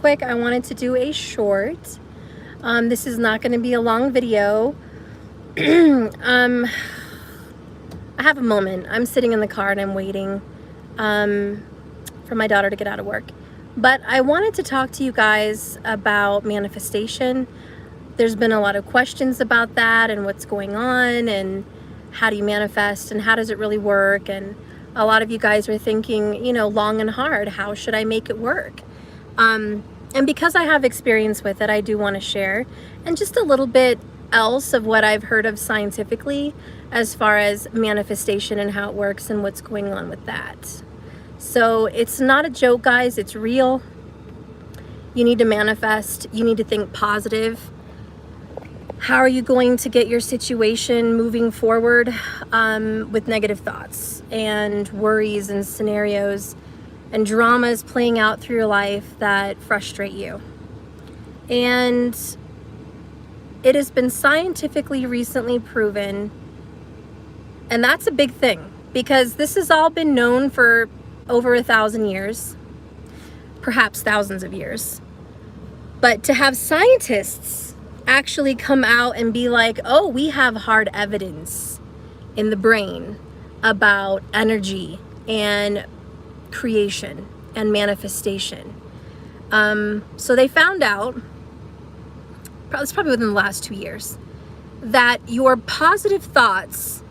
quick, I wanted to do a short. This is not going to be a long video. I have a moment. I'm sitting in the car and I'm waiting for my daughter to get out of work. But I wanted to talk to you guys about manifestation. There's been a lot of questions about that and what's going on and how do you manifest and how does it really work, and a lot of you guys are thinking, you know, long and hard, how should I make it work? And because I have experience with it, I do want to share, and just a little bit else of what I've heard of scientifically as far as manifestation and how it works and what's going on with that. So it's not a joke, guys, it's real. You need to manifest, you need to think positive. How are you going to get your situation moving forward with negative thoughts and worries and scenarios and dramas playing out through your life that frustrate you? And it has been scientifically recently proven, and that's a big thing, because this has all been known for over 1,000 years, perhaps thousands of years. But to have scientists actually come out and be like, oh, we have hard evidence in the brain about energy and creation and manifestation. So they found out, it's probably within the last 2 years, that your positive thoughts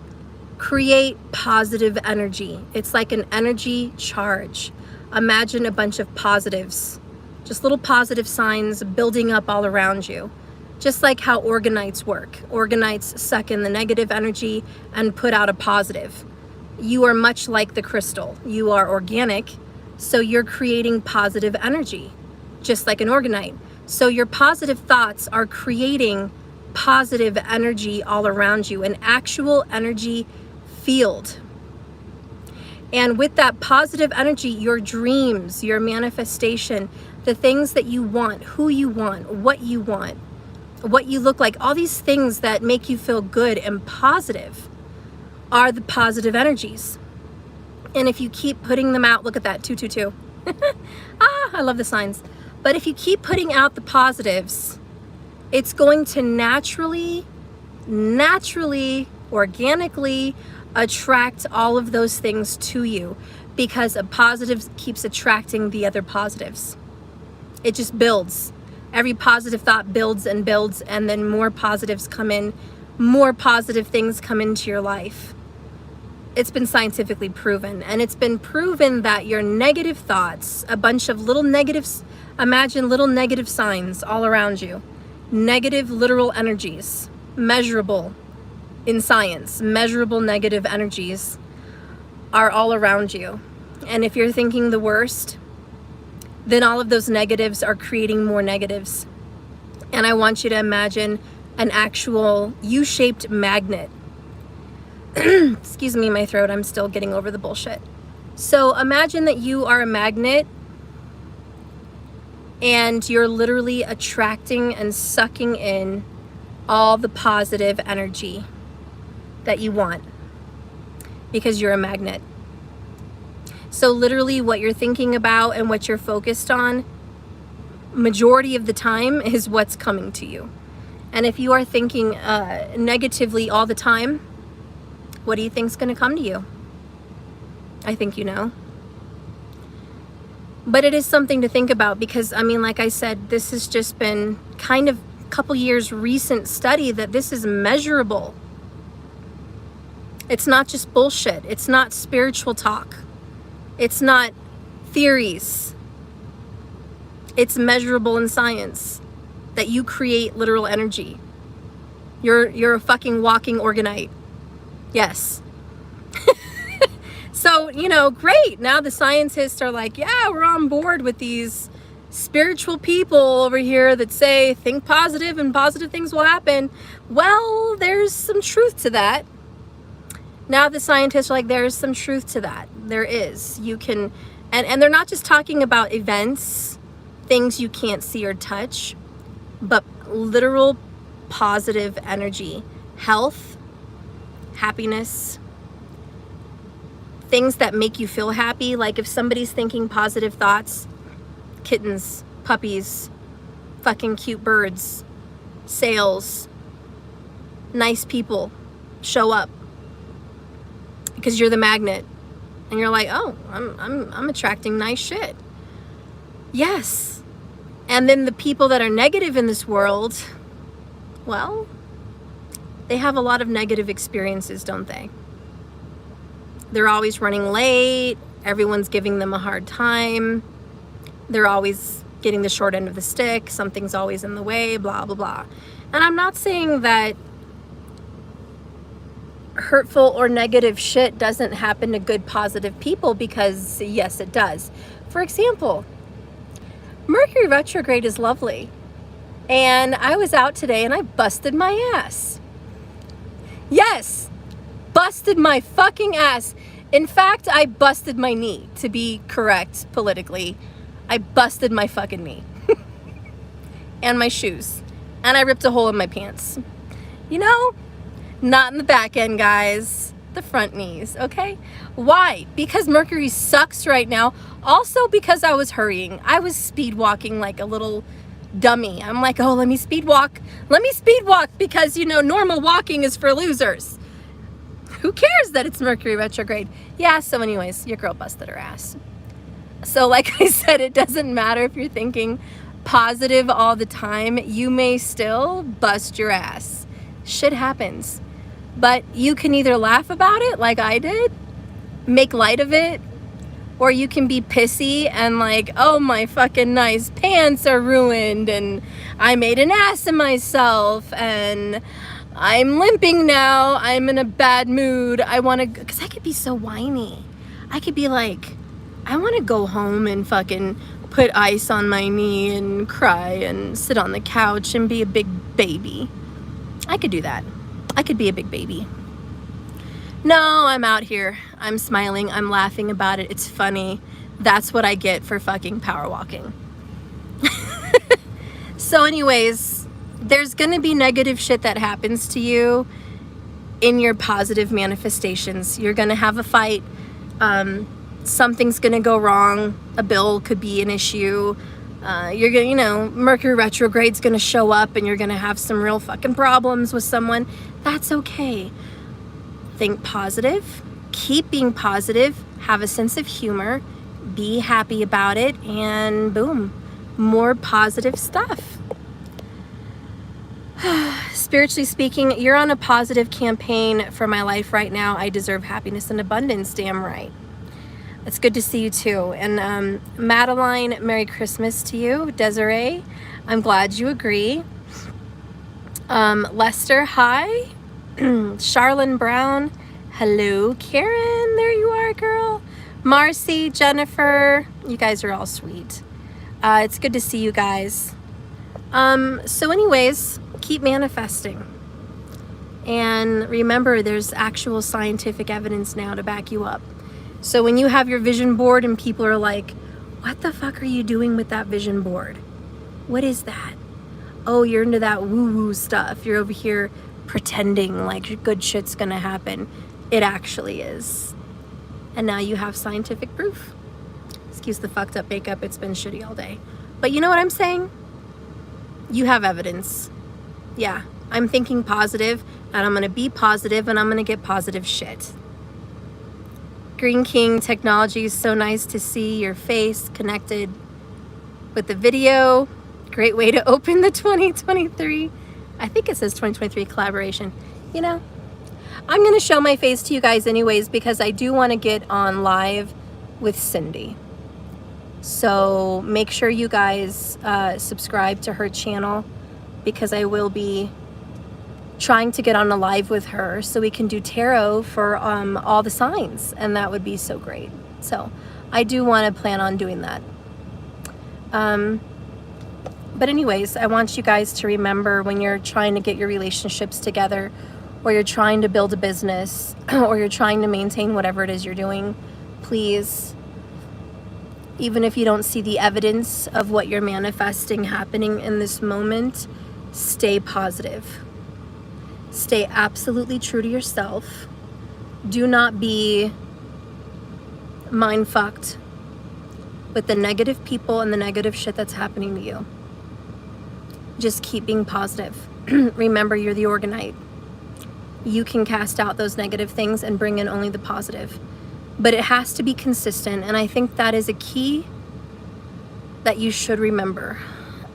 create positive energy. It's like an energy charge. Imagine a bunch of positives, just little positive signs building up all around you. Just like how organites work. Organites suck in the negative energy and put out a positive. You are much like the crystal. You are organic, so you're creating positive energy, just like an organite. So your positive thoughts are creating positive energy all around you, an actual energy field. And with that positive energy, your dreams, your manifestation, the things that you want, who you want, what you look like, all these things that make you feel good and positive are the positive energies. And if you keep putting them out, look at that, 222. I love the signs. But if you keep putting out the positives, it's going to naturally, organically attract all of those things to you, because a positive keeps attracting the other positives. It just builds. Every positive thought builds and builds, and then more positives come in, more positive things come into your life. It's been scientifically proven, and it's been proven that your negative thoughts, a bunch of little negatives, imagine little negative signs all around you, negative literal energies, measurable in science, measurable negative energies are all around you. And if you're thinking the worst, then all of those negatives are creating more negatives. And I want you to imagine an actual U-shaped magnet. Excuse me, my throat, I'm still getting over the bullshit. So imagine that you are a magnet and you're literally attracting and sucking in all the positive energy that you want, because you're a magnet. So literally what you're thinking about and what you're focused on, majority of the time, is what's coming to you. And if you are thinking negatively all the time, what do you think's gonna come to you? I think you know. But it is something to think about, because, I mean, like I said, this has just been kind of a couple years recent study that this is measurable. It's not just bullshit. It's not spiritual talk. It's not theories. It's measurable in science that you create literal energy. You're a fucking walking organite. Yes. So, you know, great. Now the scientists are like, yeah, we're on board with these spiritual people over here that say, think positive and positive things will happen. Well, there's some truth to that. Now the scientists are like, there's some truth to that. There is. You can, and they're not just talking about events, things you can't see or touch, but literal positive energy, health, happiness, things that make you feel happy. Like if somebody's thinking positive thoughts, kittens, puppies, fucking cute birds, sales, nice people show up because you're the magnet, and you're like, oh, I'm attracting nice shit. Yes. And then the people that are negative in this world, well, they have a lot of negative experiences, don't they? They're always running late. Everyone's giving them a hard time. They're always getting the short end of the stick. Something's always in the way, blah, blah, blah. And I'm not saying that hurtful or negative shit doesn't happen to good, positive people, because yes, it does. For example, Mercury retrograde is lovely. And I was out today and I busted my ass. Yes, busted my fucking ass. In fact, I busted my knee, to be correct politically. I busted my fucking knee. And my shoes. And I ripped a hole in my pants. You know, not in the back end, guys. The front knees, okay? Why? Because Mercury sucks right now. Also because I was hurrying. I was speed walking like a little dummy. I'm like, oh, let me speed walk. Let me speed walk because, you know, normal walking is for losers. Who cares that it's Mercury retrograde? Yeah, so anyways, your girl busted her ass. So like I said, it doesn't matter if you're thinking positive all the time. You may still bust your ass. Shit happens. But you can either laugh about it like I did, make light of it, or you can be pissy and like, oh, my fucking nice pants are ruined and I made an ass of myself and I'm limping now. I'm in a bad mood. I want to, because I could be so whiny. I could be like, I want to go home and fucking put ice on my knee and cry and sit on the couch and be a big baby. I could do that. I could be a big baby. No, I'm out here. I'm smiling. I'm laughing about it. It's funny. That's what I get for fucking power walking. So anyways, there's going to be negative shit that happens to you in your positive manifestations. You're going to have a fight. Something's going to go wrong. A bill could be an issue. You're going to, you know, Mercury retrograde's going to show up and you're going to have some real fucking problems with someone. That's okay. Think positive. Keep being positive. Have a sense of humor. Be happy about it. And boom, more positive stuff. Spiritually speaking, you're on a positive campaign for my life right now. I deserve happiness and abundance. Damn right. It's good to see you too. And Madeline, Merry Christmas to you. Desiree, I'm glad you agree. Lester, hi. Charlene Brown, hello. Karen, there you are, girl. Marcy, Jennifer, you guys are all sweet. It's good to see you guys. So anyways, keep manifesting. And remember, there's actual scientific evidence now to back you up. So when you have your vision board and people are like, what the fuck are you doing with that vision board? What is that? Oh, you're into that woo-woo stuff. You're over here pretending like good shit's gonna happen. It actually is. And now you have scientific proof. Excuse the fucked up makeup. It's been shitty all day. But you know what I'm saying? You have evidence. Yeah, I'm thinking positive, and I'm gonna be positive, and I'm gonna get positive shit. Green King Technology, so nice to see your face connected with the video. Great way to open the 2023. I think it says 2023 collaboration. You know, I'm going to show my face to you guys anyways because I do want to get on live with Cindy. So make sure you guys subscribe to her channel because I will be trying to get on a live with her so we can do tarot for all the signs, and that would be so great. So I do want to plan on doing that. But anyways, I want you guys to remember when you're trying to get your relationships together, or you're trying to build a business, or you're trying to maintain whatever it is you're doing, please, even if you don't see the evidence of what you're manifesting happening in this moment, stay positive. Stay absolutely true to yourself. Do not be mind fucked with the negative people and the negative shit that's happening to you. Just keep being positive. Remember, you're the organite. You can cast out those negative things and bring in only the positive. But it has to be consistent, and I think that is a key that you should remember.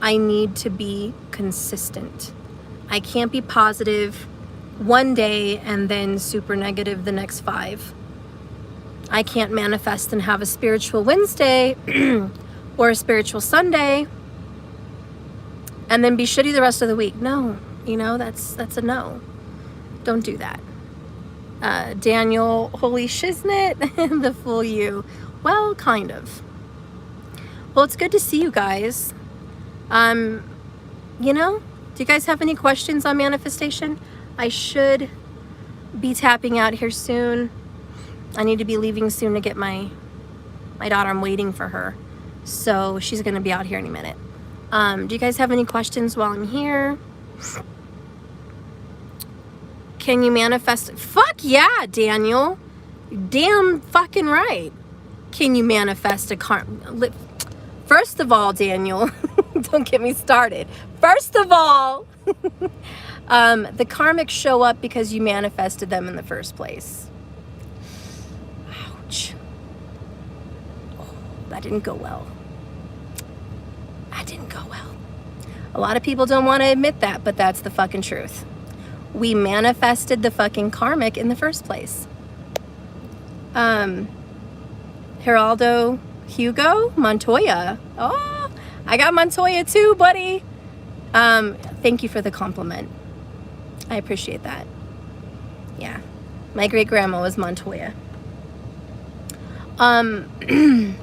I need to be consistent. I can't be positive one day and then super negative the next 5. I can't manifest and have a spiritual Wednesday or a spiritual Sunday and then be shitty the rest of the week. No, you know, that's a no. Don't do that. Daniel, holy shiznit, the fool you. Well, kind of. Well, it's good to see you guys. You know, do you guys have any questions on manifestation? I should be tapping out here soon. I need to be leaving soon to get my daughter. I'm waiting for her. So she's going to be out here any minute. Do you guys have any questions while I'm here? Can you manifest? Fuck yeah, Daniel. You're damn fucking right. Can you manifest a First of all, Daniel, don't get me started. First of all, the karmic show up because you manifested them in the first place. Ouch. Oh, that didn't go well. That didn't go well. A lot of people don't want to admit that, but that's the fucking truth. We manifested the fucking karmic in the first place. Geraldo Hugo Montoya. Oh, I got Montoya too, buddy. Thank you for the compliment. I appreciate that. Yeah. My great grandma was Montoya.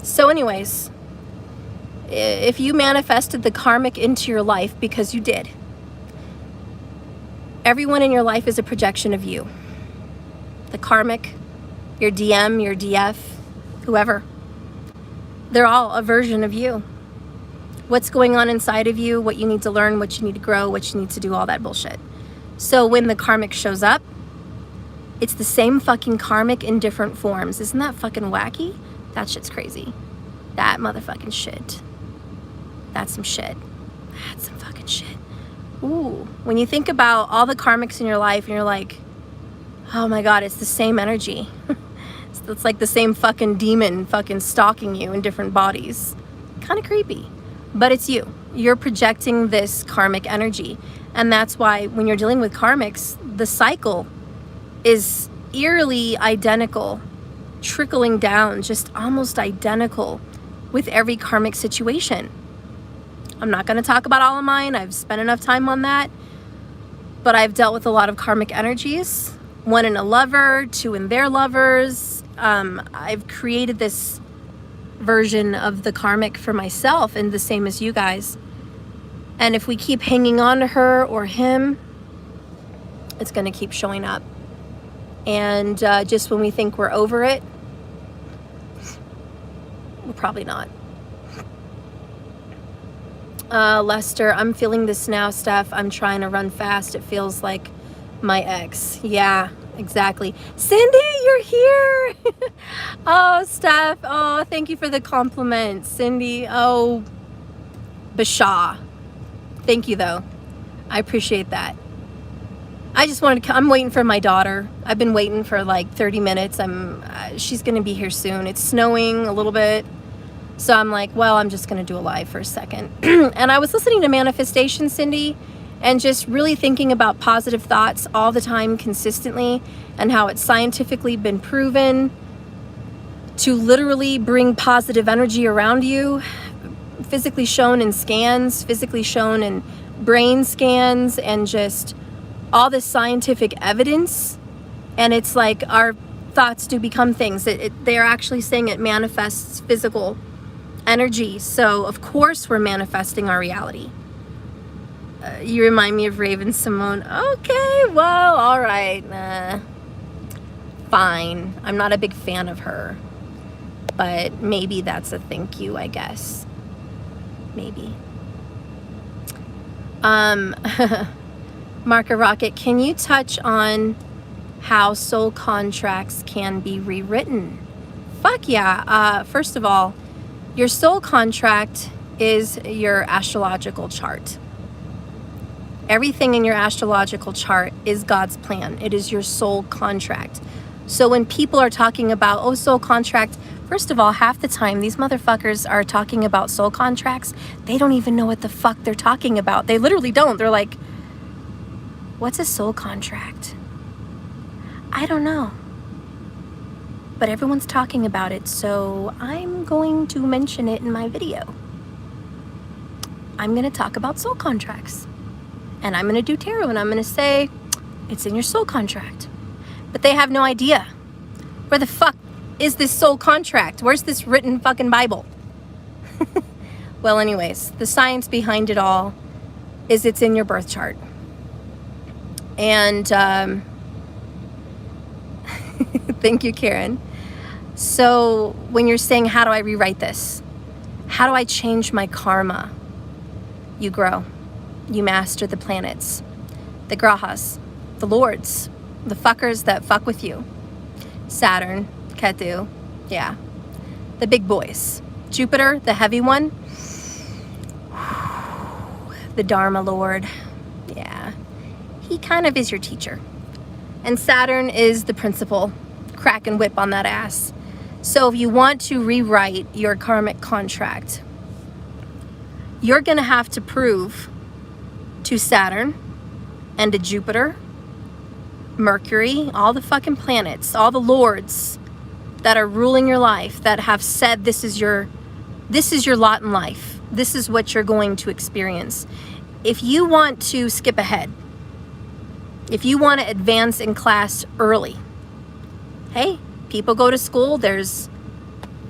So anyways, if you manifested the karmic into your life, because you did, everyone in your life is a projection of you. The karmic, your DM, your DF, whoever. They're all a version of you. What's going on inside of you, what you need to learn, what you need to grow, what you need to do, all that bullshit. So when the karmic shows up, it's the same fucking karmic in different forms. Isn't that fucking wacky? That shit's crazy. That motherfucking shit. That's some shit. That's some fucking shit. Ooh, when you think about all the karmics in your life and you're like, oh my God, it's the same energy. It's like the same fucking demon fucking stalking you in different bodies. Kind of creepy, but it's you. You're projecting this karmic energy. And that's why when you're dealing with karmics, the cycle is eerily identical, trickling down, just almost identical with every karmic situation. I'm not going to talk about all of mine. I've spent enough time on that. But I've dealt with a lot of karmic energies. 1 in a lover, 2 in their lovers. I've created this version of the karmic for myself, and the same as you guys. And if we keep hanging on to her or him, it's going to keep showing up. And just when we think we're over it, we're probably not. Lester, I'm feeling this now, Steph. I'm trying to run fast. It feels like my ex. Yeah, exactly. Cindy, you're here. Oh, Steph. Oh, thank you for the compliment. Cindy. Oh, Bashaw. Thank you, though. I appreciate that. I just wanted to, I'm waiting for my daughter. I've been waiting for like 30 minutes. She's going to be here soon. It's snowing a little bit. So I'm like, well, I'm just going to do a live for a second. And I was listening to Manifestation, Cindy, and just really thinking about positive thoughts all the time, consistently, and how it's scientifically been proven to literally bring positive energy around you, physically shown in scans, physically shown in brain scans, and just all this scientific evidence. And it's like our thoughts do become things. They're actually saying it manifests physical energy. So of course we're manifesting our reality. You remind me of Raven Simone. Okay, well, all right. Fine. I'm not a big fan of her, but maybe that's a thank you, I guess. Maybe. Marka Rocket, can you touch on how soul contracts can be rewritten? Fuck yeah. First of all, Your soul contract is your astrological chart. Everything in your astrological chart is God's plan. It is your soul contract. So when people are talking about, oh, soul contract, first of all, half the time these motherfuckers are talking about soul contracts. They don't even know what the fuck they're talking about. They literally don't. They're like, what's a soul contract? I don't know. But everyone's talking about it, so I'm going to mention it in my video. I'm going to talk about soul contracts. And I'm going to do tarot, and I'm going to say, it's in your soul contract. But they have no idea. Where the fuck is this soul contract? Where's this written fucking Bible? Well, anyways, the science behind it all is it's in your birth chart. And thank you, Karen. So when you're saying, how do I rewrite this? How do I change my karma? You grow. You master the planets, the grahas, the lords, the fuckers that fuck with you. Saturn, Ketu, yeah. The big boys. Jupiter, the heavy one. The Dharma Lord, yeah. He kind of is your teacher. And Saturn is the principal. Crack and whip on that ass. So if you want to rewrite your karmic contract, you're going to have to prove to Saturn and to Jupiter, Mercury, all the fucking planets, all the lords that are ruling your life, that have said this is your lot in life. This is what you're going to experience. If you want to skip ahead, if you want to advance in class early, hey, people go to school. There's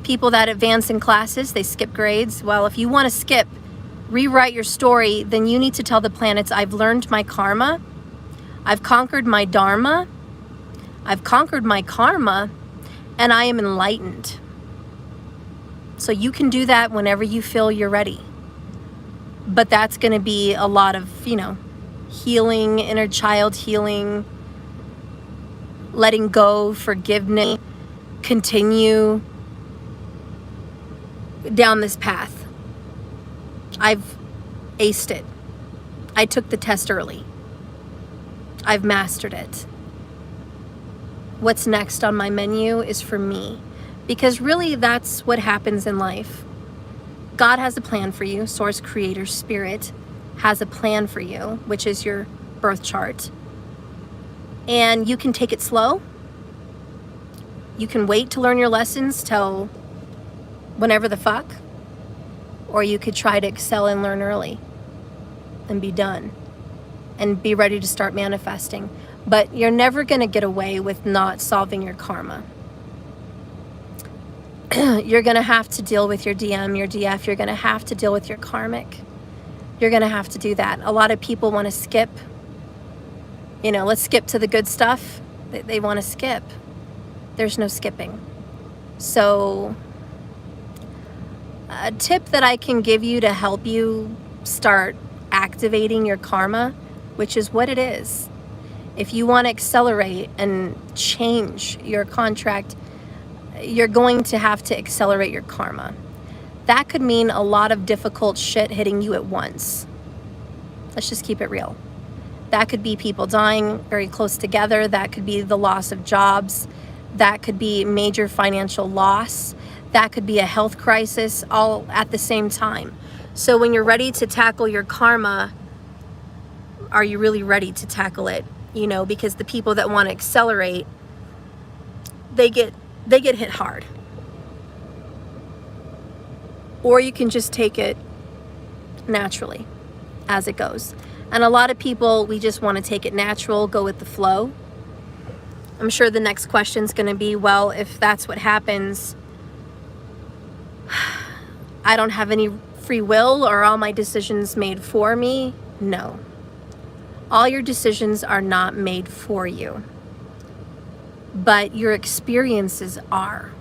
people that advance in classes. They skip grades. Well, if you want to rewrite your story, then you need to tell the planets, I've learned my karma. I've conquered my dharma. I've conquered my karma, and I am enlightened. So you can do that whenever you feel you're ready. But that's going to be a lot of, healing, inner child healing, letting go, forgiveness, continue down this path. I've aced it. I took the test early. I've mastered it. What's next on my menu is for me, because really that's what happens in life. God has a plan for you. Source, creator, spirit has a plan for you, which is your birth chart. And you can take it slow. You can wait to learn your lessons till whenever the fuck. Or you could try to excel and learn early and be done and be ready to start manifesting. But you're never going to get away with not solving your karma. You're going to have to deal with your DM, your DF. You're going to have to deal with your karmic. You're going to have to do that. A lot of people want to skip. Let's skip to the good stuff. They want to skip. There's no skipping. So a tip that I can give you to help you start activating your karma, which is what it is. If you want to accelerate and change your contract, you're going to have to accelerate your karma. That could mean a lot of difficult shit hitting you at once. Let's just keep it real. That could be people dying very close together. That could be the loss of jobs. That could be major financial loss. That could be a health crisis, all at the same time. So when you're ready to tackle your karma, are you really ready to tackle it? Because the people that want to accelerate, they get hit hard. Or you can just take it naturally as it goes. And a lot of people, we just want to take it natural, go with the flow. I'm sure the next question is going to be, well, if that's what happens, I don't have any free will, or all my decisions made for me? No. All your decisions are not made for you, but your experiences are.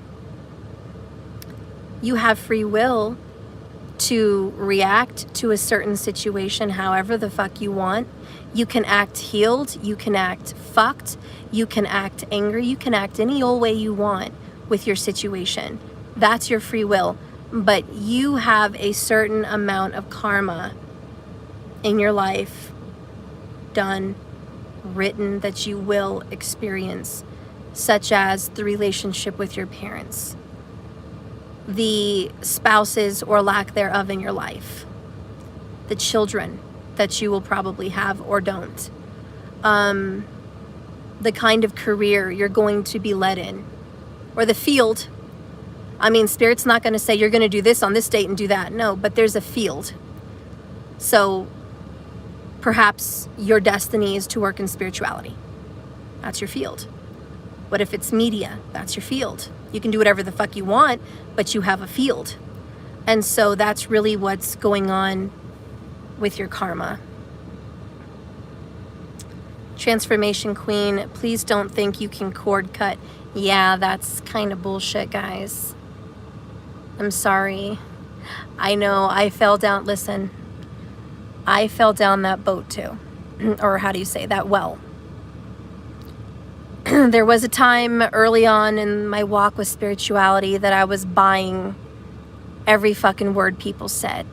You have free will to react to a certain situation however the fuck you want. You can act healed, you can act fucked, you can act angry, you can act any old way you want with your situation. That's your free will. but you have a certain amount of karma in your life done, written, that you will experience, such as the relationship with your parents, the spouses or lack thereof in your life, the children that you will probably have or don't, the kind of career you're going to be led in, or the field. I mean, Spirit's not going to say you're going to do this on this date and do that. No, but there's a field. So perhaps your destiny is to work in spirituality. That's your field. What if it's media? That's your field. You can do whatever the fuck you want, but you have a field. And so that's really what's going on with your karma. Transformation Queen, please don't think you can cord cut. Yeah, that's kind of bullshit, guys. I'm sorry. I know, I fell down, listen, I fell down that boat too. Or how do you say, that well. There was a time early on in my walk with spirituality that I was buying every fucking word people said.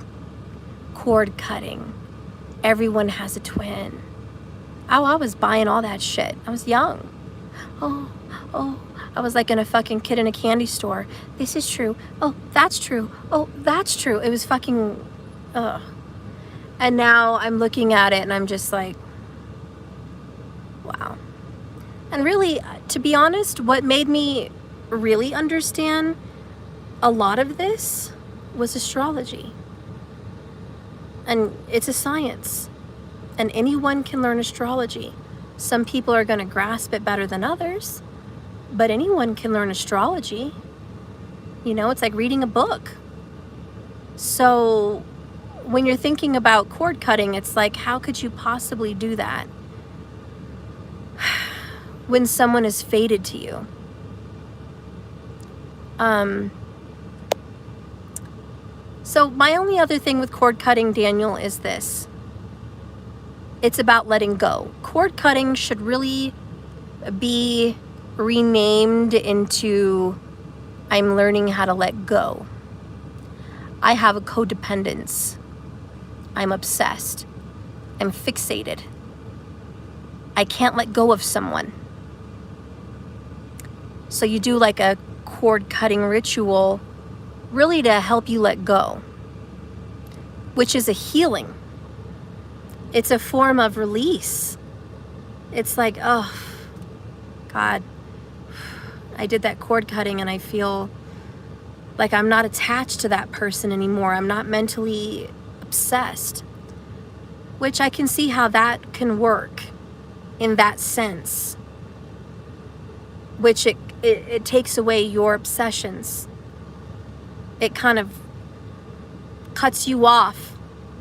Cord cutting. Everyone has a twin. Oh, I was buying all that shit. I was young. Oh, I was like a fucking kid in a candy store. This is true. Oh, that's true. Oh, that's true. It was fucking, ugh. And now I'm looking at it and I'm just like, wow. And really, to be honest, what made me really understand a lot of this was astrology. And it's a science. And anyone can learn astrology. Some people are going to grasp it better than others, but anyone can learn astrology. You know, it's like reading a book. So when you're thinking about cord cutting, it's like, how could you possibly do that when someone is fated to you? So my only other thing with cord cutting, Daniel, is this. It's about letting go. Cord cutting should really be renamed into I'm learning how to let go. I have a codependence. I'm obsessed. I'm fixated. I can't let go of someone. So you do like a cord cutting ritual really to help you let go, which is a healing. It's a form of release. It's like, oh, God, I did that cord cutting and I feel like I'm not attached to that person anymore. I'm not mentally obsessed, which I can see how that can work in that sense, which it takes away your obsessions. It kind of cuts you off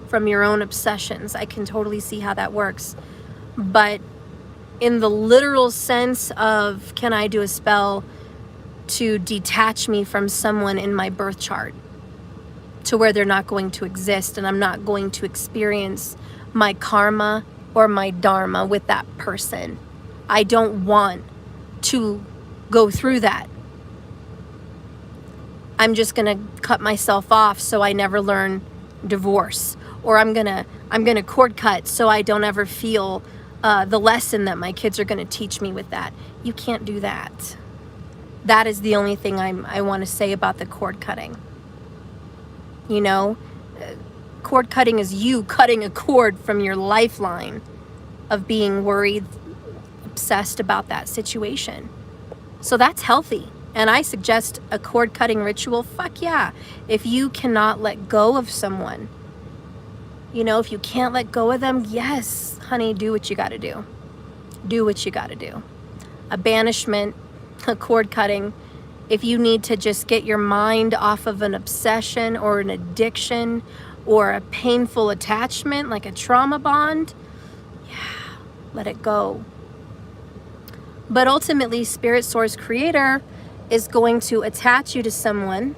from your own obsessions. I can totally see how that works. But in the literal sense of, can I do a spell to detach me from someone in my birth chart to where they're not going to exist and I'm not going to experience my karma or my dharma with that person? I don't want to go through that. I'm just gonna cut myself off so I never learn divorce, or I'm gonna cord cut so I don't ever feel the lesson that my kids are gonna teach me with that. You can't do that. That is the only thing I want to say about the cord cutting. You know, cord cutting is you cutting a cord from your lifeline of being worried, obsessed about that situation. So that's healthy. And I suggest a cord cutting ritual. Fuck yeah. If you cannot let go of someone, you know, if you can't let go of them, yes, honey, do what you got to do. Do what you got to do. A banishment, a cord cutting. If you need to just get your mind off of an obsession or an addiction or a painful attachment, like a trauma bond, yeah, let it go. But ultimately, Spirit Source Creator is going to attach you to someone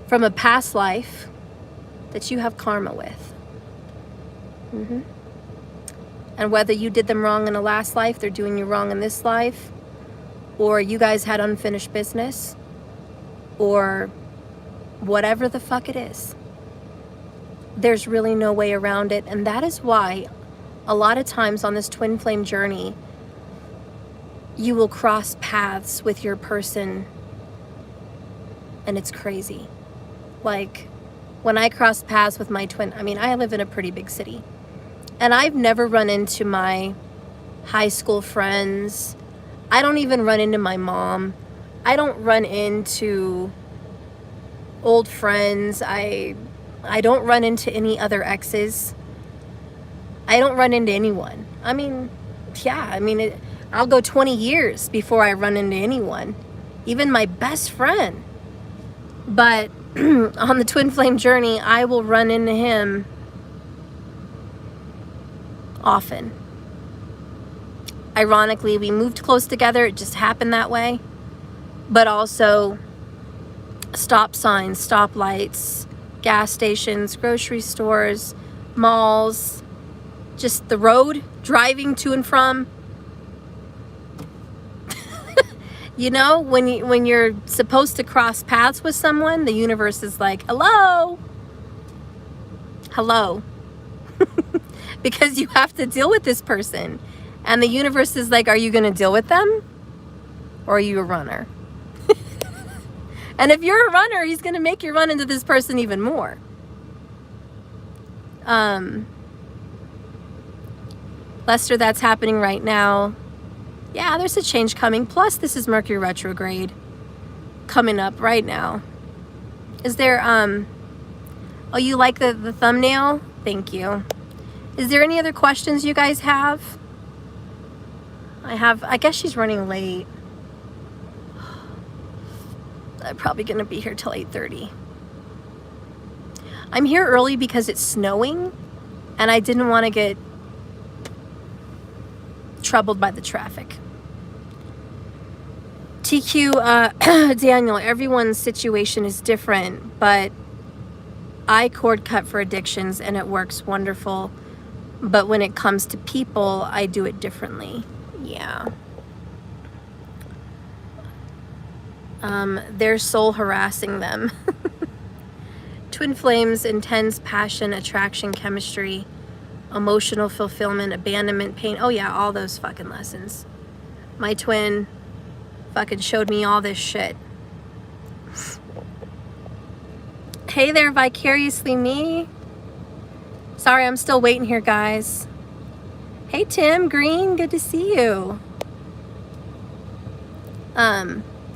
from a past life that you have karma with. And whether you did them wrong in a last life, they're doing you wrong in this life, or you guys had unfinished business, or whatever the fuck it is. There's really no way around it. And that is why a lot of times on this twin flame journey, you will cross paths with your person and it's crazy. Like when I cross paths with my twin, I mean, I live in a pretty big city and I've never run into my high school friends. I don't even run into my mom. I don't run into old friends. I don't run into any other exes. I don't run into anyone. I mean, yeah, I mean, I'll go 20 years before I run into anyone, even my best friend. But on the twin flame journey, I will run into him often. Ironically, we moved close together. It just happened that way. But also stop signs, stop lights, gas stations, grocery stores, malls, just the road, driving to and from. You know, when you're supposed to cross paths with someone, the universe is like, hello. Hello. Because you have to deal with this person. And the universe is like, are you going to deal with them? Or are you a runner? And if you're a runner, he's going to make you run into this person even more. Lester, that's happening right now. Yeah, there's a change coming. Plus, this is Mercury retrograde coming up right now. Is there, oh, you like the thumbnail? Thank you. Is there any other questions you guys have? I guess she's running late. I'm probably going to be here till 8:30. I'm here early because it's snowing and I didn't want to get troubled by the traffic. TQ, Daniel, everyone's situation is different, but I cord cut for addictions and it works wonderful. But when it comes to people, I do it differently. Yeah. Their soul harassing them. Twin flames, intense passion, attraction, chemistry, emotional fulfillment, abandonment, pain. Oh yeah, all those fucking lessons. My twin fucking showed me all this shit. Hey there, vicariously me. Sorry, I'm still waiting here, guys. Hey Tim Green, good to see you.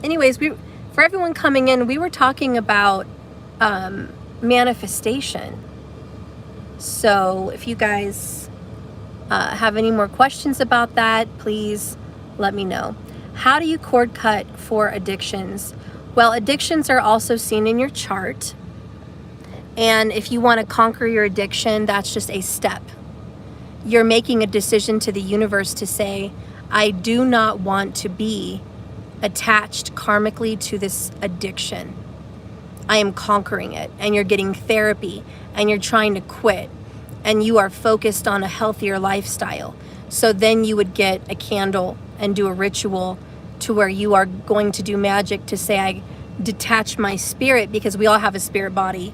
Anyways, for everyone coming in, we were talking about manifestation. So if you guys have any more questions about that, please let me know. How do you cord cut for addictions? Well, addictions are also seen in your chart. And if you want to conquer your addiction, that's just a step. You're making a decision to the universe to say, I do not want to be attached karmically to this addiction. I am conquering it. And you're getting therapy and you're trying to quit and you are focused on a healthier lifestyle. So then you would get a candle and do a ritual to where you are going to do magic to say, I detach my spirit, because we all have a spirit body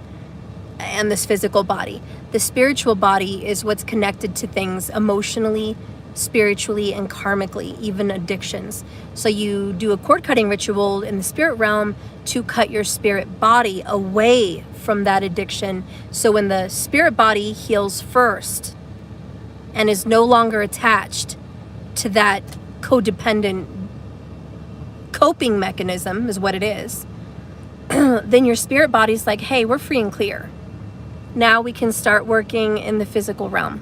and this physical body. The spiritual body is what's connected to things emotionally, spiritually, and karmically, even addictions. So you do a cord cutting ritual in the spirit realm to cut your spirit body away from that addiction. So when the spirit body heals first and is no longer attached to that codependent coping mechanism, is what it is, then your spirit body's like, hey, we're free and clear. Now we can start working in the physical realm.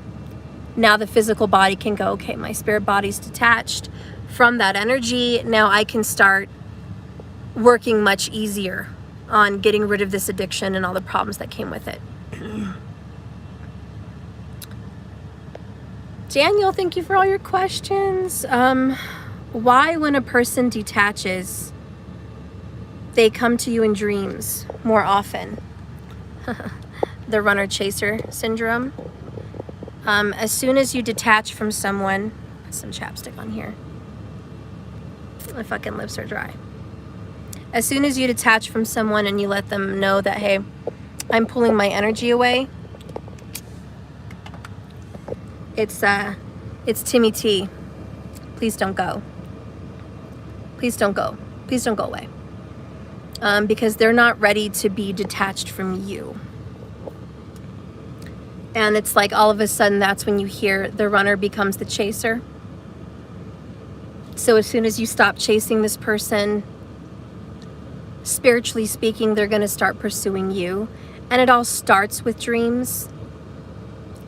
Now the physical body can go, okay, my spirit body's detached from that energy. Now I can start working much easier on getting rid of this addiction and all the problems that came with it. Daniel, thank you for all your questions. Why, when a person detaches, they come to you in dreams more often? The runner-chaser syndrome. As soon as you detach from someone, put some chapstick on here. My fucking lips are dry. As soon as you detach from someone and you let them know that, hey, I'm pulling my energy away, it's Timmy T. Please don't go. Please don't go. Please don't go away. Because they're not ready to be detached from you. And it's like all of a sudden that's when you hear the runner becomes the chaser. So as soon as you stop chasing this person, spiritually speaking, they're going to start pursuing you. And it all starts with dreams.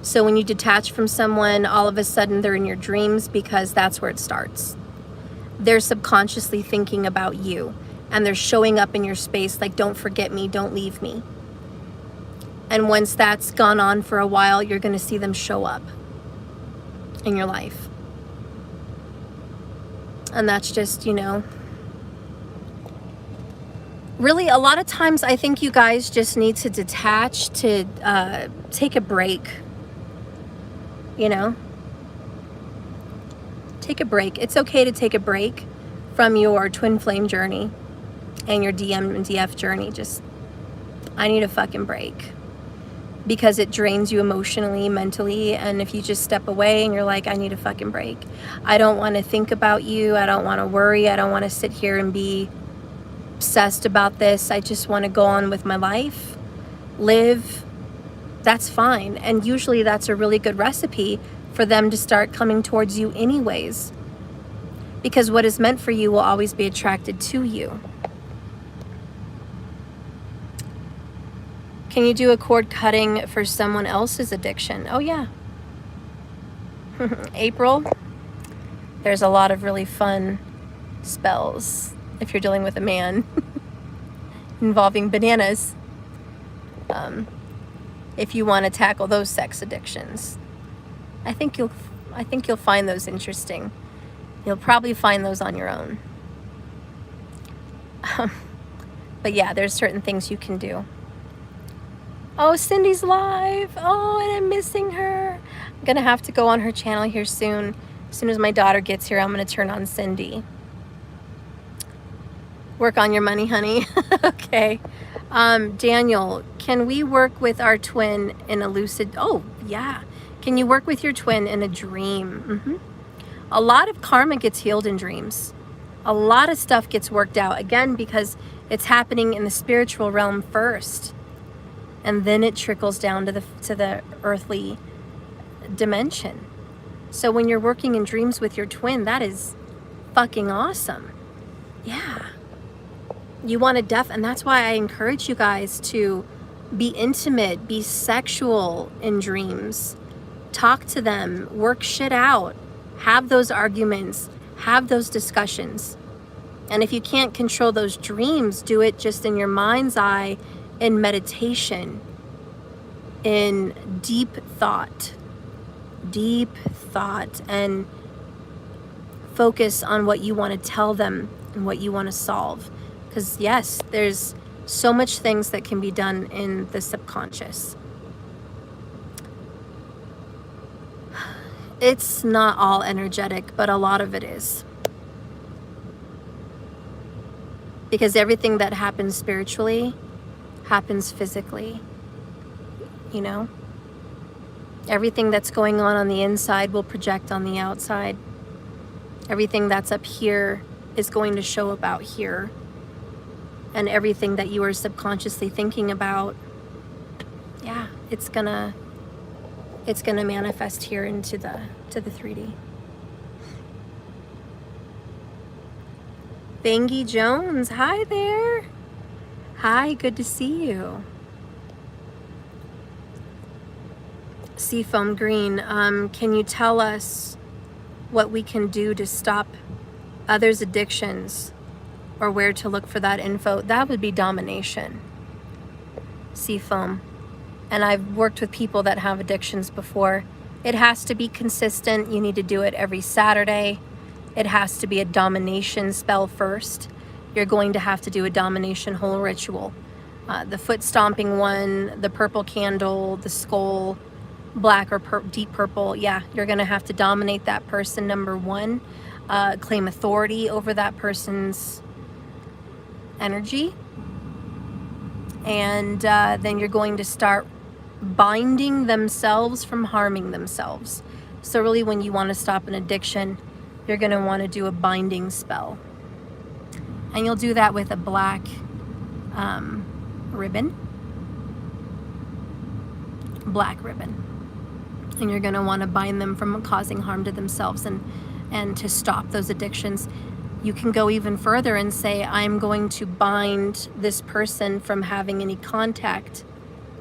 So when you detach from someone, all of a sudden they're in your dreams because that's where it starts. They're subconsciously thinking about you. And they're showing up in your space like, don't forget me, don't leave me. And once that's gone on for a while, you're going to see them show up in your life. And that's just, you know, really a lot of times I think you guys just need to detach, to take a break, you know. Take a break. It's okay to take a break from your twin flame journey and your DM and DF journey. Just, I need a fucking break. Because it drains you emotionally, mentally, and if you just step away and you're like, I need a fucking break. I don't want to think about you. I don't want to worry. I don't want to sit here and be obsessed about this. I just want to go on with my life, live. That's fine. And usually that's a really good recipe for them to start coming towards you anyways. Because what is meant for you will always be attracted to you. Can you do a cord cutting for someone else's addiction? Oh yeah. April, there's a lot of really fun spells if you're dealing with a man involving bananas. If you want to tackle those sex addictions, I think you'll find those interesting. You'll probably find those on your own. But yeah, there's certain things you can do. Oh, Cindy's live. Oh, and I'm missing her. I'm going to have to go on her channel here soon. As soon as my daughter gets here, I'm going to turn on Cindy. Work on your money, honey. Okay. Daniel, can we work with our twin in a lucid... Oh, yeah. Can you work with your twin in a dream? A lot of karma gets healed in dreams. A lot of stuff gets worked out. Again, because it's happening in the spiritual realm first. And then it trickles down to the earthly dimension. So when you're working in dreams with your twin, that is fucking awesome. Yeah. You want to and that's why I encourage you guys to be intimate, be sexual in dreams. Talk to them, work shit out, have those arguments, have those discussions. And if you can't control those dreams, do it just in your mind's eye, in meditation, in deep thought, and focus on what you want to tell them and what you want to solve. Because yes, there's so much things that can be done in the subconscious. It's not all energetic, but a lot of it is. Because everything that happens spiritually happens physically, you know? Everything that's going on the inside will project on the outside. Everything that's up here is going to show up out here. And everything that you are subconsciously thinking about, yeah, it's gonna manifest here into the 3D. Bangy Jones, hi there. Hi, good to see you. Seafoam Green, can you tell us what we can do to stop others' addictions or where to look for that info? That would be domination. Seafoam. And I've worked with people that have addictions before. It has to be consistent. You need to do it every Saturday. It has to be a domination spell first. You're going to have to do a domination whole ritual. The foot stomping one, the purple candle, the skull, black or deep purple. Yeah, you're going to have to dominate that person, number one. Claim authority over that person's energy. And then you're going to start binding themselves from harming themselves. So really, when you want to stop an addiction, you're going to want to do a binding spell. And you'll do that with a black ribbon. Black ribbon. And you're going to want to bind them from causing harm to themselves and to stop those addictions. You can go even further and say, I'm going to bind this person from having any contact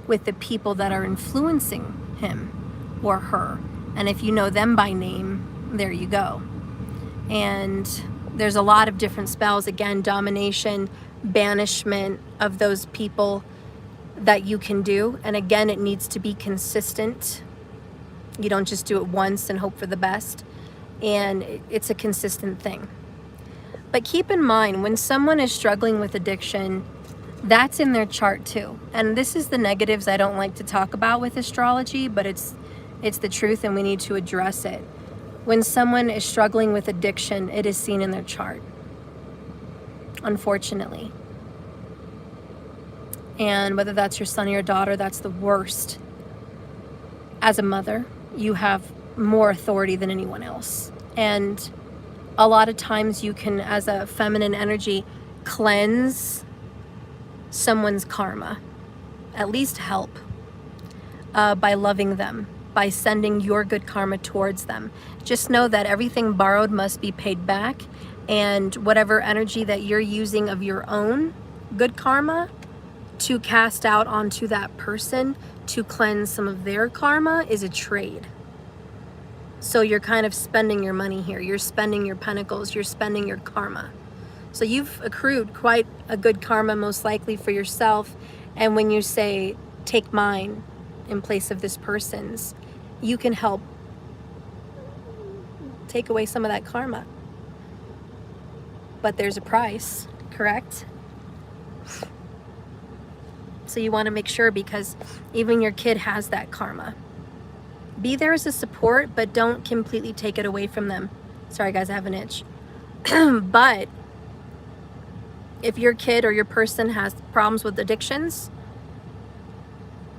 with the people that are influencing him or her. And if you know them by name, there you go. And there's a lot of different spells. Again, domination, banishment of those people that you can do. And again, it needs to be consistent. You don't just do it once and hope for the best. And it's a consistent thing. But keep in mind, when someone is struggling with addiction, that's in their chart too. And this is the negatives I don't like to talk about with astrology, but it's the truth and we need to address it. When someone is struggling with addiction, it is seen in their chart, unfortunately. And whether that's your son or your daughter, that's the worst. As a mother, you have more authority than anyone else. And a lot of times you can, as a feminine energy, cleanse someone's karma, at least help, by loving them, by sending your good karma towards them. Just know that everything borrowed must be paid back, and whatever energy that you're using of your own good karma to cast out onto that person to cleanse some of their karma is a trade. So you're kind of spending your money here. You're spending your pentacles. You're spending your karma. So you've accrued quite a good karma, most likely for yourself. And when you say, take mine in place of this person's, you can help take away some of that karma. But there's a price, correct? So you want to make sure, because even your kid has that karma. Be there as a support, but don't completely take it away from them. Sorry guys, I have an itch. But if your kid or your person has problems with addictions,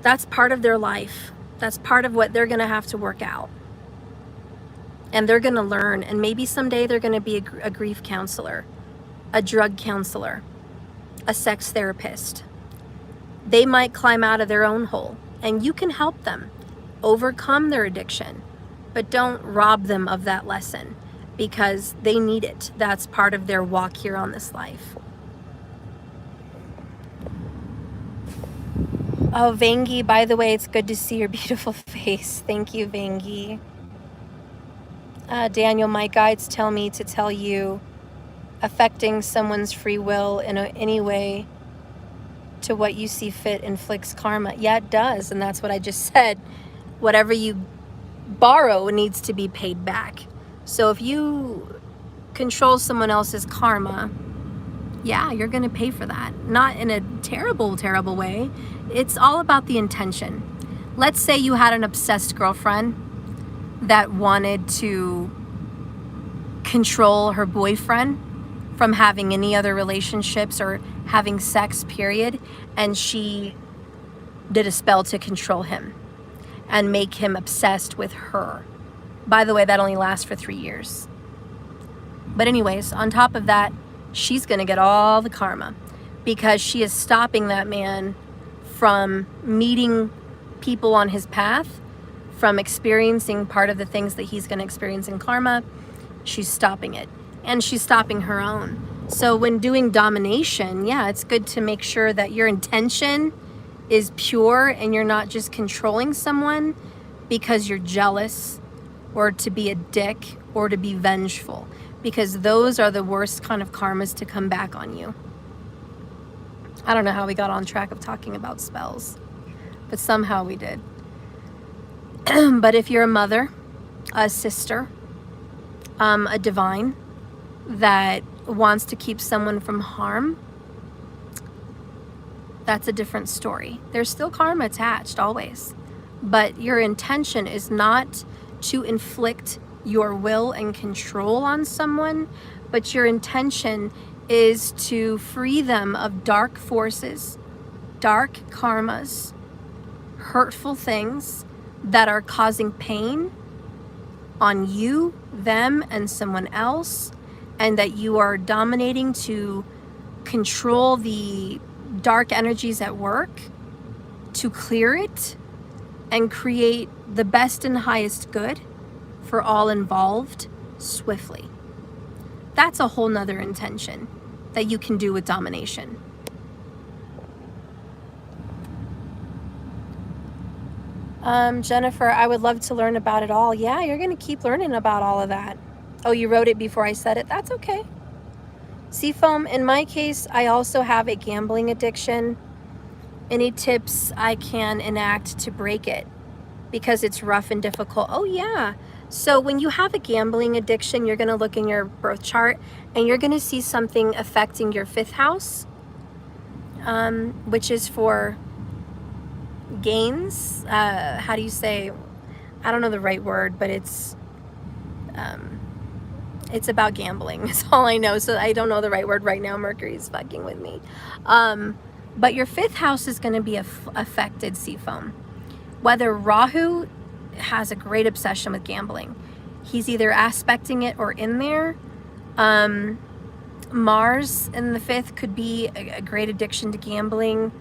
that's part of their life. That's part of what they're going to have to work out. And they're going to learn. And maybe someday they're going to be a grief counselor, a drug counselor, a sex therapist. They might climb out of their own hole, and you can help them overcome their addiction, but don't rob them of that lesson, because they need it. That's part of their walk here on this life. Oh, Vangi, by the way, it's good to see your beautiful face. Thank you, Vangi. Daniel, my guides tell me to tell you, affecting someone's free will in any way to what you see fit inflicts karma. Yeah, it does, and that's what I just said. Whatever you borrow needs to be paid back. So if you control someone else's karma, yeah, you're going to pay for that. Not in a terrible, terrible way. It's all about the intention. Let's say you had an obsessed girlfriend that wanted to control her boyfriend from having any other relationships or having sex, period, and she did a spell to control him and make him obsessed with her. By the way, that only lasts for 3 years. But anyways, on top of that, she's going to get all the karma because she is stopping that man from meeting people on his path, from experiencing part of the things that he's going to experience in karma. She's stopping it, and she's stopping her own. So when doing domination, yeah, it's good to make sure that your intention is pure and you're not just controlling someone because you're jealous or to be a dick or to be vengeful, because those are the worst kind of karmas to come back on you. I don't know how we got on track of talking about spells, but somehow we did. But if you're a mother, a sister, a divine that wants to keep someone from harm, that's a different story. There's still karma attached always, but your intention is not to inflict your will and control on someone, but your intention is to free them of dark forces, dark karmas, hurtful things that are causing pain on you, them, and someone else, and that you are dominating to control the dark energies at work, to clear it and create the best and highest good for all involved swiftly. That's a whole nother intention that you can do with domination. Jennifer, I would love to learn about it all. Yeah, you're going to keep learning about all of that. Oh, you wrote it before I said it? That's okay. Seafoam, in my case, I also have a gambling addiction. Any tips I can enact to break it? Because it's rough and difficult. Oh, yeah. So when you have a gambling addiction, you're going to look in your birth chart and you're going to see something affecting your 5th house, which is for gains. How do you say? I don't know the right word, but it's about gambling. That's all I know. So I don't know the right word right now. Mercury's fucking with me. But your 5th house is going to be affected, Seafoam. Whether Rahu has a great obsession with gambling. He's either aspecting it or in there. Mars in the 5th could be a great addiction to gambling.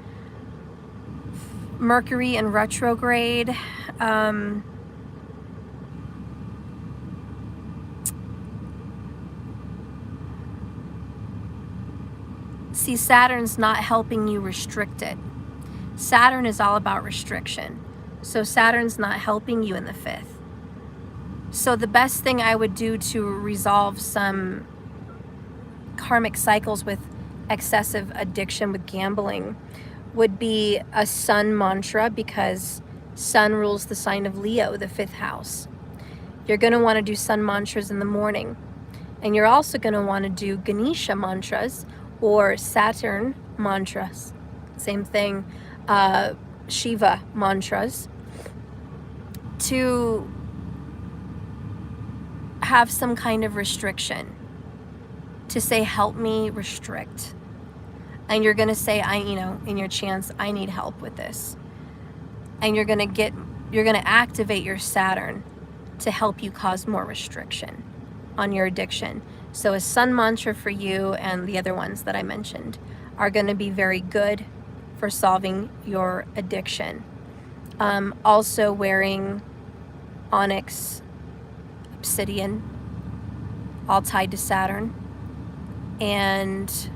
Mercury in retrograde. See, Saturn's not helping you restrict it. Saturn is all about restriction. So Saturn's not helping you in the 5th. So the best thing I would do to resolve some karmic cycles with excessive addiction with gambling would be a sun mantra, because sun rules the sign of Leo, the 5th house. You're going to want to do sun mantras in the morning. And you're also going to want to do Ganesha mantras or Saturn mantras. Same thing, Shiva mantras, to have some kind of restriction, to say, help me restrict. And you're going to say, in your chants, I need help with this. And you're going to activate your Saturn to help you cause more restriction on your addiction. So a sun mantra for you and the other ones that I mentioned are going to be very good for solving your addiction. Also wearing onyx, obsidian, all tied to Saturn, and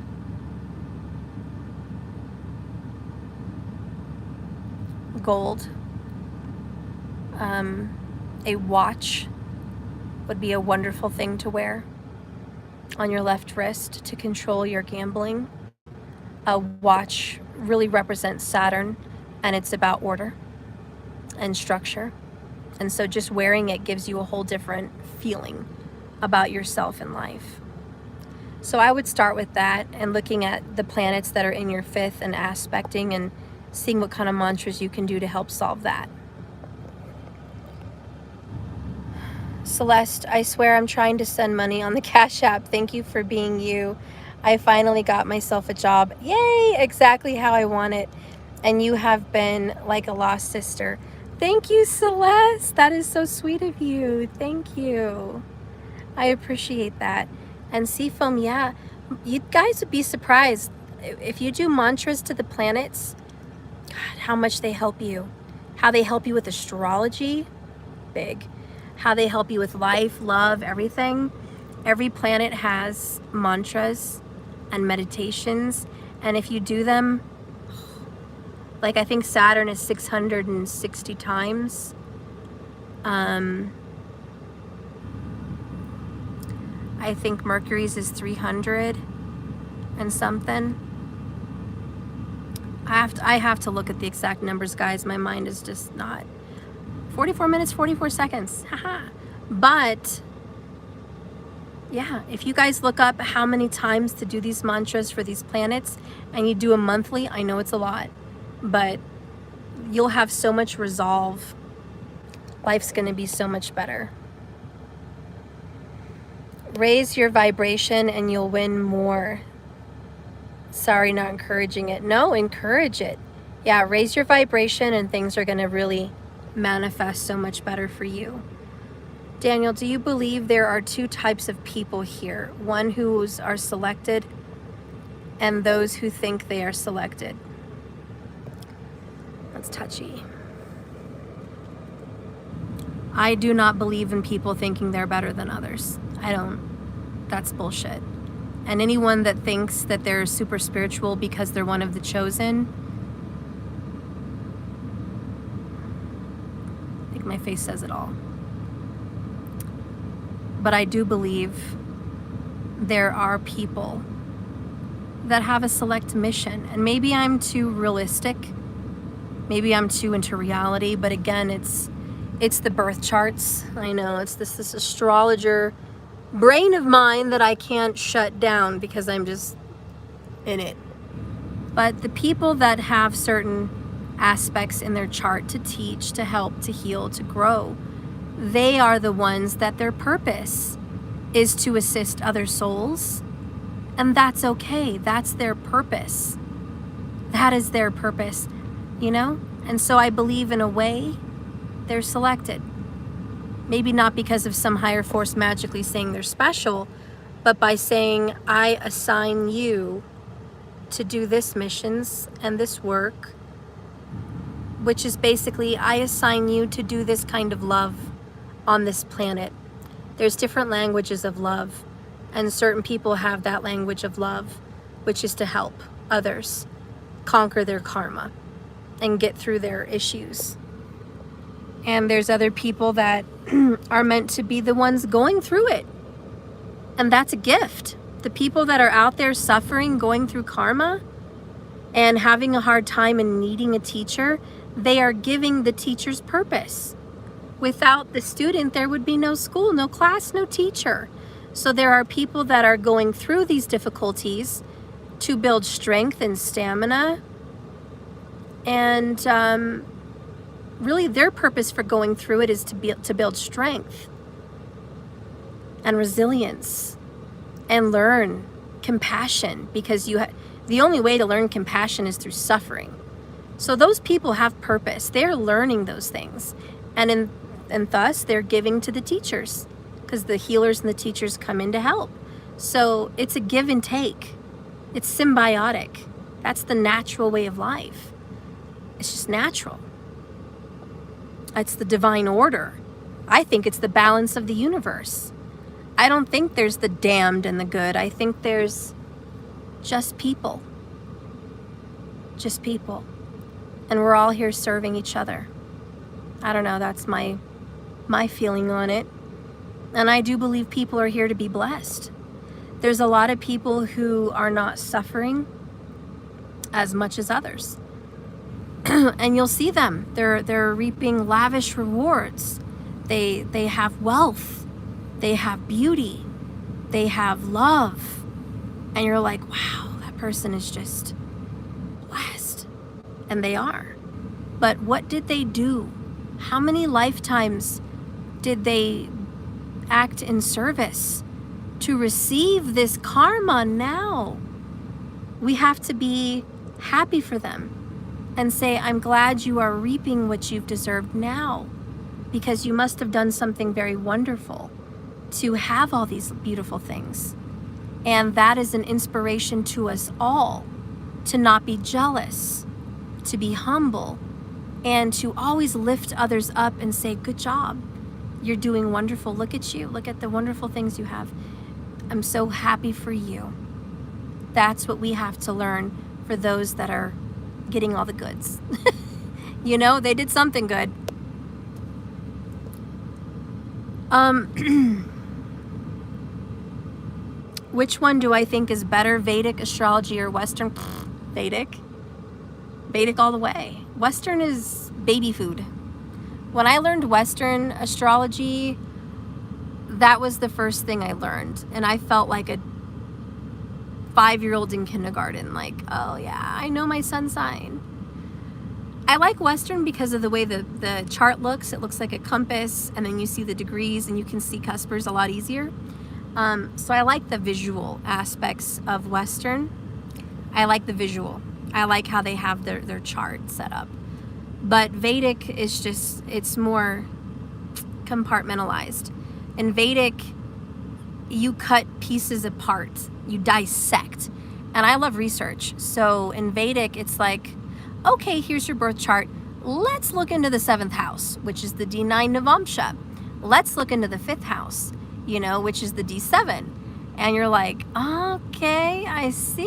gold. A watch would be a wonderful thing to wear on your left wrist to control your gambling. A watch really represents Saturn, and it's about order and structure. And so just wearing it gives you a whole different feeling about yourself in life. So I would start with that and looking at the planets that are in your 5th and aspecting and seeing what kind of mantras you can do to help solve that. Celeste, I swear I'm trying to send money on the Cash App. Thank you for being you. I finally got myself a job. Yay! Exactly how I want it. And you have been like a lost sister. Thank you, Celeste. That is so sweet of you. Thank you. I appreciate that. And Seafoam, yeah, you guys would be surprised if you do mantras to the planets, God, how much they help you. How they help you with astrology, big. How they help you with life, love, everything. Every planet has mantras and meditations, and if you do them, like I think Saturn is 660 times. I think Mercury's is 300 and something. I have to look at the exact numbers, guys. My mind is just not. 44 minutes, 44 seconds. Haha. But yeah, if you guys look up how many times to do these mantras for these planets and you do them monthly, I know it's a lot, but you'll have so much resolve. Life's going to be so much better. Raise your vibration and you'll win more. Sorry, not encouraging it. No, encourage it. Yeah, raise your vibration and things are going to really manifest so much better for you. Daniel, do you believe there are two types of people here? One who are selected and those who think they are selected. That's touchy. I do not believe in people thinking they're better than others. I don't. That's bullshit. And anyone that thinks that they're super spiritual because they're one of the chosen, I think my face says it all. But I do believe there are people that have a select mission. And maybe I'm too realistic. Maybe I'm too into reality. But again, it's the birth charts. I know it's this astrologer brain of mine that I can't shut down because I'm just in it. But the people that have certain aspects in their chart to teach, to help, to heal, to grow, they are the ones that their purpose is to assist other souls. And that's okay. That's their purpose. That is their purpose, you know? And so I believe in a way they're selected. Maybe not because of some higher force magically saying they're special, but by saying, I assign you to do this missions and this work, which is basically, I assign you to do this kind of love on this planet. There's different languages of love, and certain people have that language of love, which is to help others conquer their karma and get through their issues. And there's other people that are meant to be the ones going through it. And that's a gift. The people that are out there suffering, going through karma, and having a hard time and needing a teacher, they are giving the teacher's purpose. Without the student, there would be no school, no class, no teacher. So there are people that are going through these difficulties to build strength and stamina. And really their purpose for going through it is to build strength and resilience and learn compassion, because the only way to learn compassion is through suffering. So those people have purpose. They're learning those things. And thus they're giving to the teachers, because the healers and the teachers come in to help. So it's a give and take. It's symbiotic. That's the natural way of life. It's just natural. It's the divine order. I think it's the balance of the universe. I don't think there's the damned and the good. I think there's just people. Just people. And we're all here serving each other. I don't know, that's my feeling on it. And I do believe people are here to be blessed. There's a lot of people who are not suffering as much as others. And you'll see them. They're reaping lavish rewards. They have wealth. They have beauty. They have love. And you're like, wow, that person is just blessed. And they are. But what did they do? How many lifetimes did they act in service to receive this karma now? We have to be happy for them and say, I'm glad you are reaping what you've deserved now, because you must have done something very wonderful to have all these beautiful things. And that is an inspiration to us all, to not be jealous, to be humble, and to always lift others up and say, good job. You're doing wonderful. Look at you. Look at the wonderful things you have. I'm so happy for you. That's what we have to learn for those that are getting all the goods. You know, they did something good. Which one do I think is better, Vedic astrology or Western? Vedic. Vedic all the way. Western is baby food. When I learned Western astrology, that was the first thing I learned. And I felt like a 5-year-old in kindergarten, like, oh yeah, I know my sun sign. I like Western because of the way the chart looks. It looks like a compass, and then you see the degrees and you can see cuspers a lot easier. So I like the visual aspects of Western. I like the visual. I like how they have their chart set up. But Vedic is just, it's more compartmentalized. In Vedic, you cut pieces apart, you dissect. And I love research. So in Vedic, it's like, okay, here's your birth chart. Let's look into the 7th house, which is the D9 Navamsha. Let's look into the 5th house, you know, which is the D7. And you're like, okay, I see.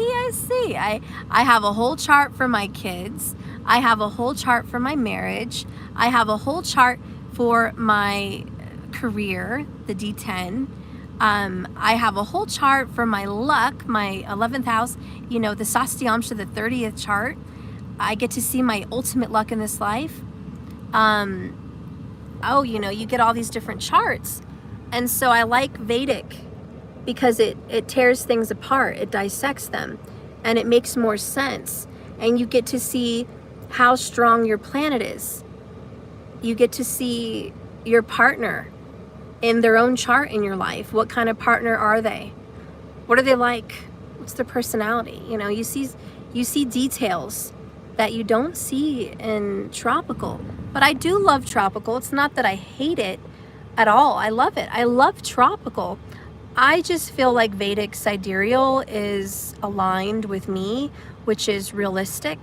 I have a whole chart for my kids. I have a whole chart for my marriage. I have a whole chart for my career, the D10. I have a whole chart for my luck, my 11th house, you know, the Sastyamsha, the 30th chart. I get to see my ultimate luck in this life. Oh, you know, you get all these different charts. And so I like Vedic because it tears things apart, it dissects them, and it makes more sense. And you get to see how strong your planet is. You get to see your partner in their own chart in your life. What kind of partner are they? What are they like? What's their personality? You know, you see details that you don't see in tropical. But I do love tropical. It's not that I hate it at all. I love it. I love tropical. I just feel like Vedic sidereal is aligned with me, which is realistic,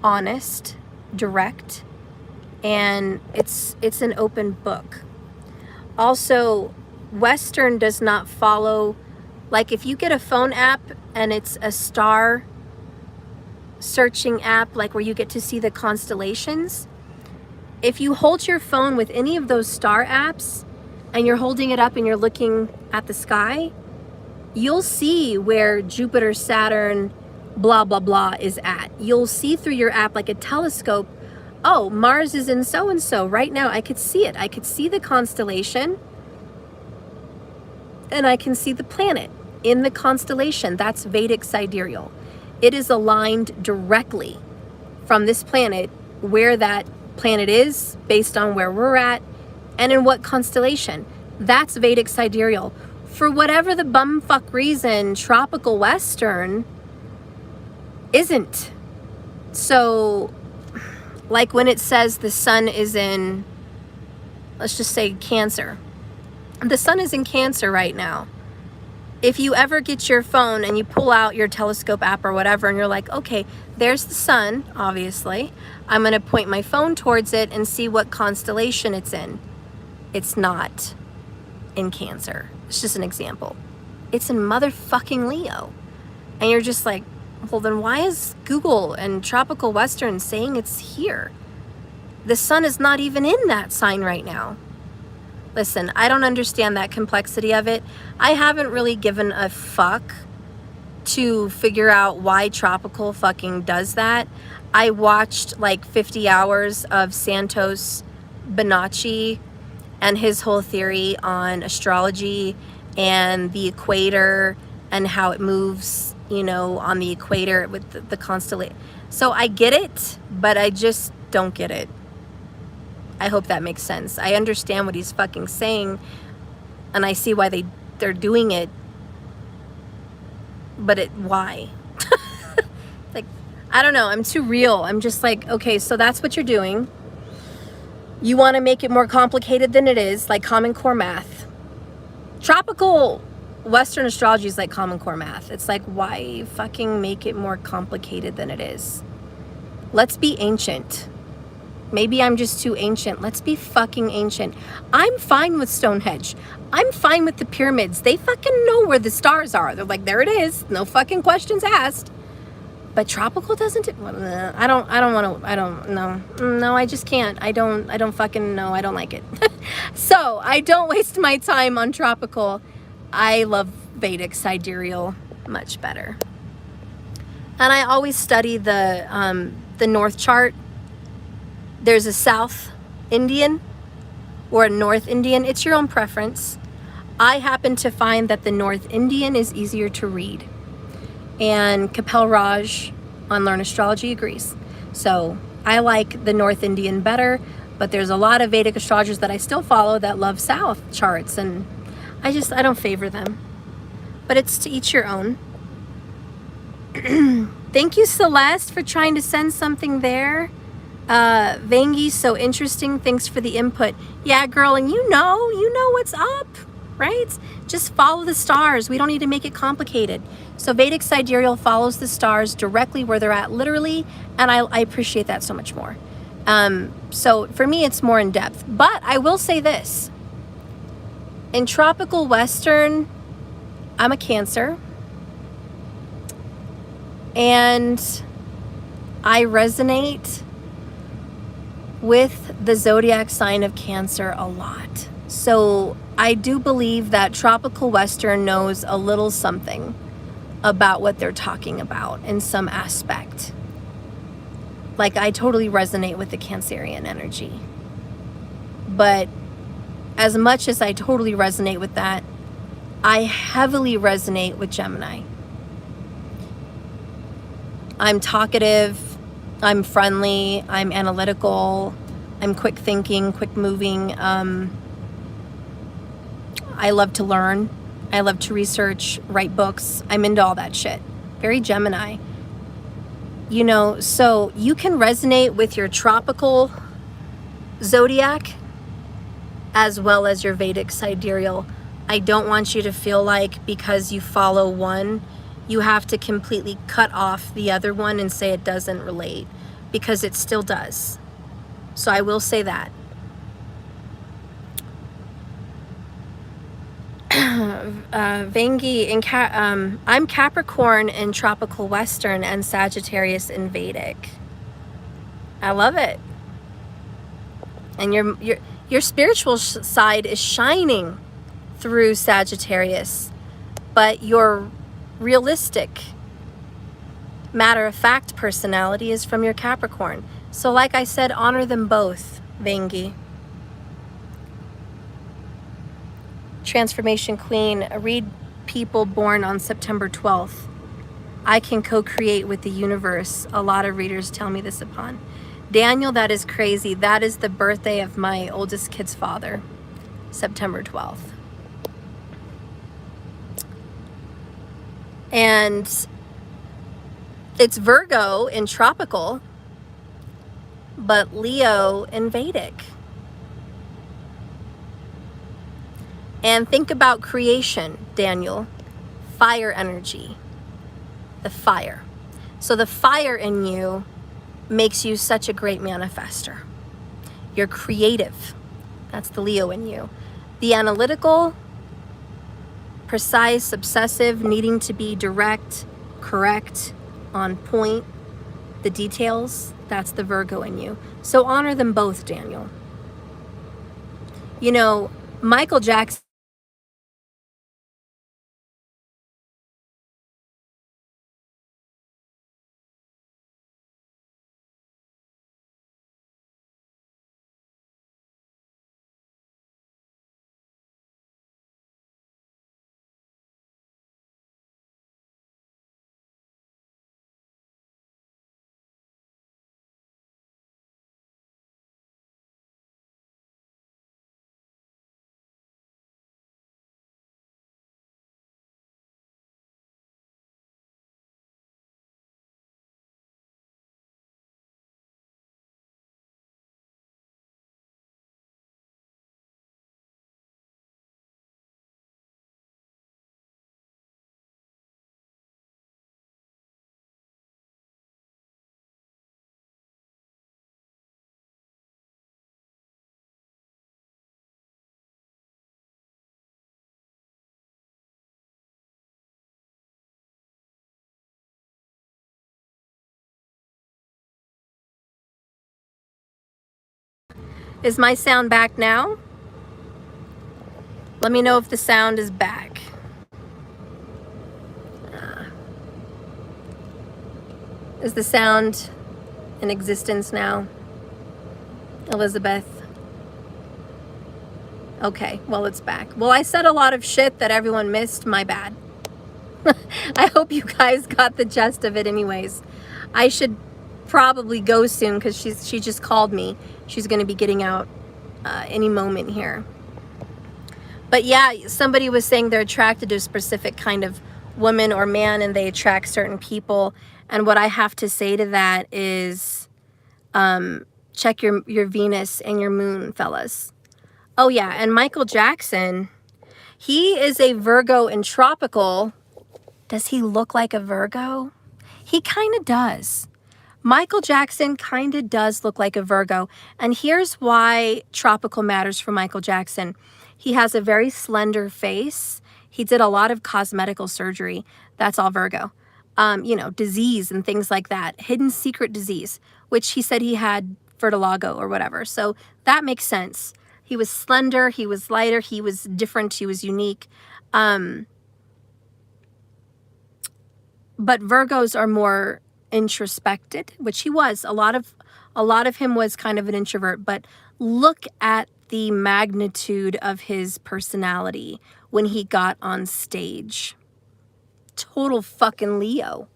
honest, direct, and it's an open book. Also, Western does not follow, like if you get a phone app and it's a star searching app, like where you get to see the constellations, if you hold your phone with any of those star apps and you're holding it up and you're looking at the sky, you'll see where Jupiter, Saturn, blah, blah, blah is at. You'll see through your app like a telescope, oh, Mars is in so-and-so. Right now, I could see it. I could see the constellation and I can see the planet in the constellation. That's Vedic sidereal. It is aligned directly from this planet where that planet is based on where we're at and in what constellation. That's Vedic sidereal. For whatever the bumfuck reason, tropical Western isn't. So, like when it says the sun is in, let's just say Cancer. The sun is in Cancer right now. If you ever get your phone and you pull out your telescope app or whatever and you're like, okay, there's the sun, obviously. I'm going to point my phone towards it and see what constellation it's in. It's not in Cancer. It's just an example. It's in motherfucking Leo. And you're just like, well, then why is Google and Tropical Western saying it's here? The sun is not even in that sign right now. Listen, I don't understand that complexity of it. I haven't really given a fuck to figure out why Tropical fucking does that. I watched like 50 hours of Santos Bonacci and his whole theory on astrology and the equator and how it moves, you know, on the equator with the constellation. So I get it, but I just don't get it. I hope that makes sense. I understand what he's fucking saying, and I see why they're doing it, but why? Like, I don't know. I'm too real. I'm just like, okay, so that's what you're doing. You want to make it more complicated than it is, like Common Core math. Tropical Western astrology is like Common Core math. It's like, why fucking make it more complicated than it is? Let's be ancient. Maybe I'm just too ancient. Let's be fucking ancient. I'm fine with Stonehenge. I'm fine with the pyramids. They fucking know where the stars are. They're like, there it is. No fucking questions asked. But Tropical doesn't. I don't know. No, I just can't. I don't fucking know. I don't like it. So I don't waste my time on Tropical. I love Vedic sidereal much better. And I always study the North chart. There's a South Indian or a North Indian. It's your own preference. I happen to find that the North Indian is easier to read. And Kapil Raj on Learn Astrology agrees. So I like the North Indian better, but there's a lot of Vedic astrologers that I still follow that love South charts, and I don't favor them. But it's to each your own. Thank you, Celeste, for trying to send something there. Vangi, so interesting. Thanks for the input. Yeah, girl, and you know what's up, right? Just follow the stars. We don't need to make it complicated. So Vedic sidereal follows the stars directly where they're at, literally, and I appreciate that so much more. So for me, it's more in depth. But I will say this. In tropical Western, I'm a Cancer. And I resonate with the zodiac sign of Cancer a lot. So I do believe that tropical Western knows a little something about what they're talking about in some aspect. Like, I totally resonate with the Cancerian energy. But as much as I totally resonate with that, I heavily resonate with Gemini. I'm talkative, I'm friendly, I'm analytical, I'm quick thinking, quick moving. I love to learn. I love to research, write books. I'm into all that shit. Very Gemini. You know, so you can resonate with your tropical zodiac as well as your Vedic sidereal. I don't want you to feel like because you follow one, you have to completely cut off the other one and say it doesn't relate, because it still does. So I will say that. Vangi, I'm Capricorn in tropical Western and Sagittarius in Vedic. I love it. And your spiritual side is shining through Sagittarius, but your realistic, matter-of-fact personality is from your Capricorn. So like I said, honor them both, Vangi. Transformation Queen, read people born on September 12th. I can co-create with the universe. A lot of readers tell me this upon. Daniel, that is crazy. That is the birthday of my oldest kid's father, September 12th. And it's Virgo in tropical, but Leo in Vedic. And think about creation, Daniel. Fire energy. The fire. So the fire in you makes you such a great manifester. You're creative. That's the Leo in you. The analytical, precise, obsessive, needing to be direct, correct, on point, the details, that's the Virgo in you. So honor them both, Daniel. You know, Michael Jackson Is my sound back now? Let me know if the sound is back. Is the sound in existence now, Elizabeth? Okay, well, it's back. Well, I said a lot of shit that everyone missed. My bad. I hope you guys got the gist of it anyways. I should probably go soon because she just called me. She's going to be getting out any moment here. But yeah, somebody was saying they're attracted to a specific kind of woman or man, and they attract certain people. And what I have to say to that is, check your Venus and your moon, fellas. Oh yeah, and Michael Jackson, he is a Virgo in tropical. Does he look like a Virgo? He kind of does. Michael Jackson kind of does look like a Virgo. And here's why tropical matters for Michael Jackson. He has a very slender face. He did a lot of cosmetical surgery. That's all Virgo. You know, disease and things like that. Hidden secret disease, which he said he had vertigo or whatever. So that makes sense. He was slender. He was lighter. He was different. He was unique. But Virgos are more introspected, which he was. A lot of him was kind of an introvert, but look at the magnitude of his personality when he got on stage. Total fucking Leo.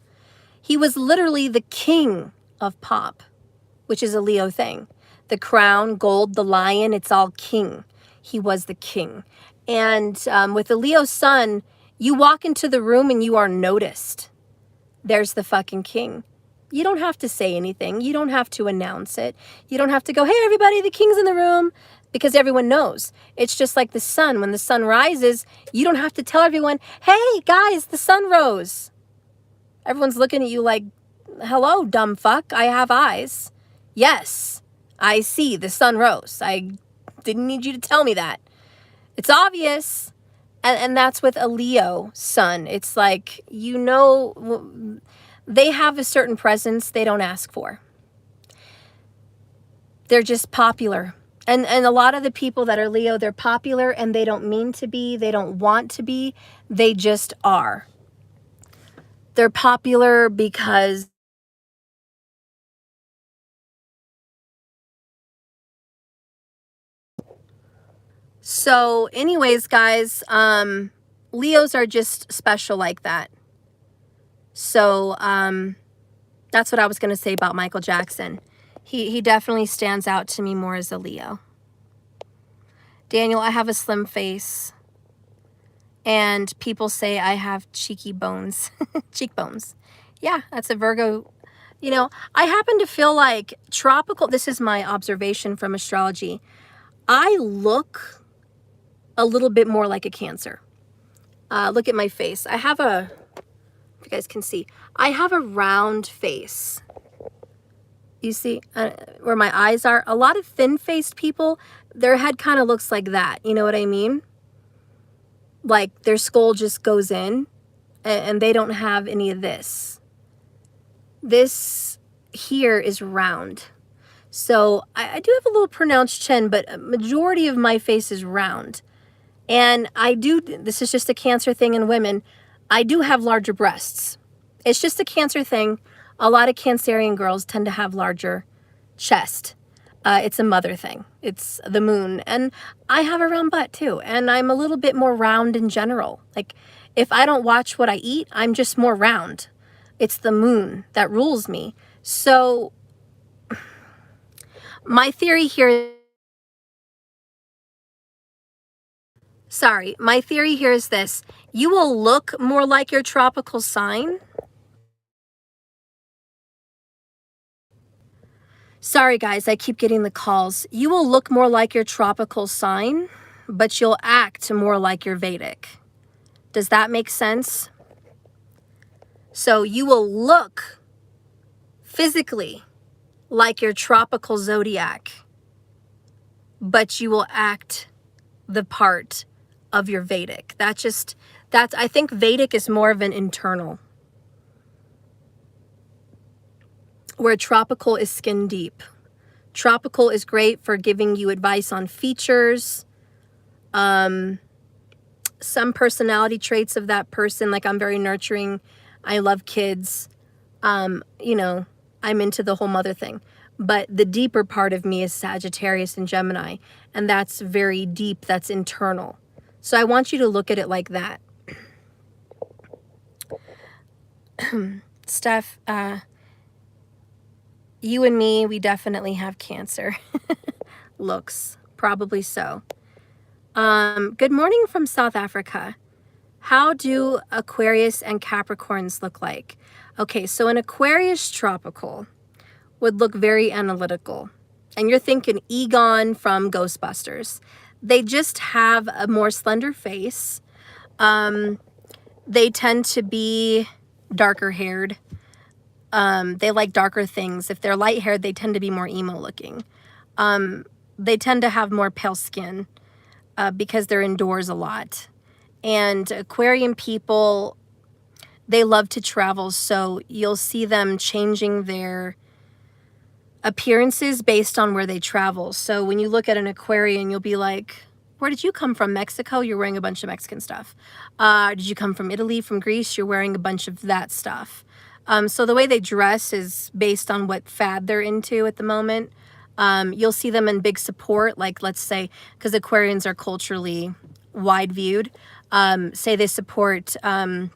He was literally the king of pop, which is a Leo thing. The crown, gold, the lion, it's all king. He was the king. And with the Leo sun, you walk into the room and you are noticed. There's the fucking king. You don't have to say anything. You don't have to announce it. You don't have to go, hey, everybody, the king's in the room, because everyone knows. It's just like the sun. When the sun rises, you don't have to tell everyone, hey, guys, the sun rose. Everyone's looking at you like, hello, dumb fuck. I have eyes. Yes, I see the sun rose. I didn't need you to tell me that. It's obvious. And that's with a Leo sun. It's like, you know, they have a certain presence they don't ask for. They're just popular. And a lot of the people that are Leo, they're popular and they don't mean to be. They don't want to be. They just are. They're popular because so anyways, guys, Leos are just special like that. So that's what I was going to say about Michael Jackson. He definitely stands out to me more as a Leo. Daniel, I have a slim face. And people say I have cheeky bones. Cheekbones. Yeah, that's a Virgo. You know, I happen to feel like tropical, this is my observation from astrology. I look a little bit more like a Cancer. Look at my face. I have a, if you guys can see, I have a round face. You see where my eyes are? A lot of thin-faced people, their head kind of looks like that. You know what I mean? Like their skull just goes in and they don't have any of this. This here is round. So I do have a little pronounced chin, but a majority of my face is round. And I do, this is just a Cancer thing in women, I do have larger breasts. It's just a Cancer thing. A lot of Cancerian girls tend to have larger chest. It's a mother thing. It's the moon. And I have a round butt too. And I'm a little bit more round in general. Like if I don't watch what I eat, I'm just more round. It's the moon that rules me. So my theory here, my theory here is this. You will look more like your tropical sign. Sorry guys, I keep getting the calls. You will look more like your tropical sign, but you'll act more like your Vedic. Does that make sense? So you will look physically like your tropical zodiac, but you will act the part of your Vedic. I think Vedic is more of an internal, where tropical is skin deep. Tropical is great for giving you advice on features, some personality traits of that person. Like I'm very nurturing. I love kids. You know, I'm into the whole mother thing. But the deeper part of me is Sagittarius and Gemini. And that's very deep. That's internal. So I want you to look at it like that. Steph, you and me, we definitely have Cancer. Looks, probably so. Good morning from South Africa. How do Aquarius and Capricorns look like? Okay, so an Aquarius tropical would look very analytical. And you're thinking Egon from Ghostbusters. They just have a more slender face. They tend to be darker haired. They like darker things. If they're light haired, they tend to be more emo looking. They tend to have more pale skin because they're indoors a lot. And Aquarian people, they love to travel, so you'll see them changing their appearances based on where they travel. So when you look at an Aquarian, you'll be like, where did you come from? Mexico? You're wearing a bunch of Mexican stuff. Did you come from Italy, from Greece? You're wearing a bunch of that stuff. So the way they dress is based on what fad they're into at the moment. You'll see them in big support, like let's say, because Aquarians are culturally wide viewed. Say they support LBGT,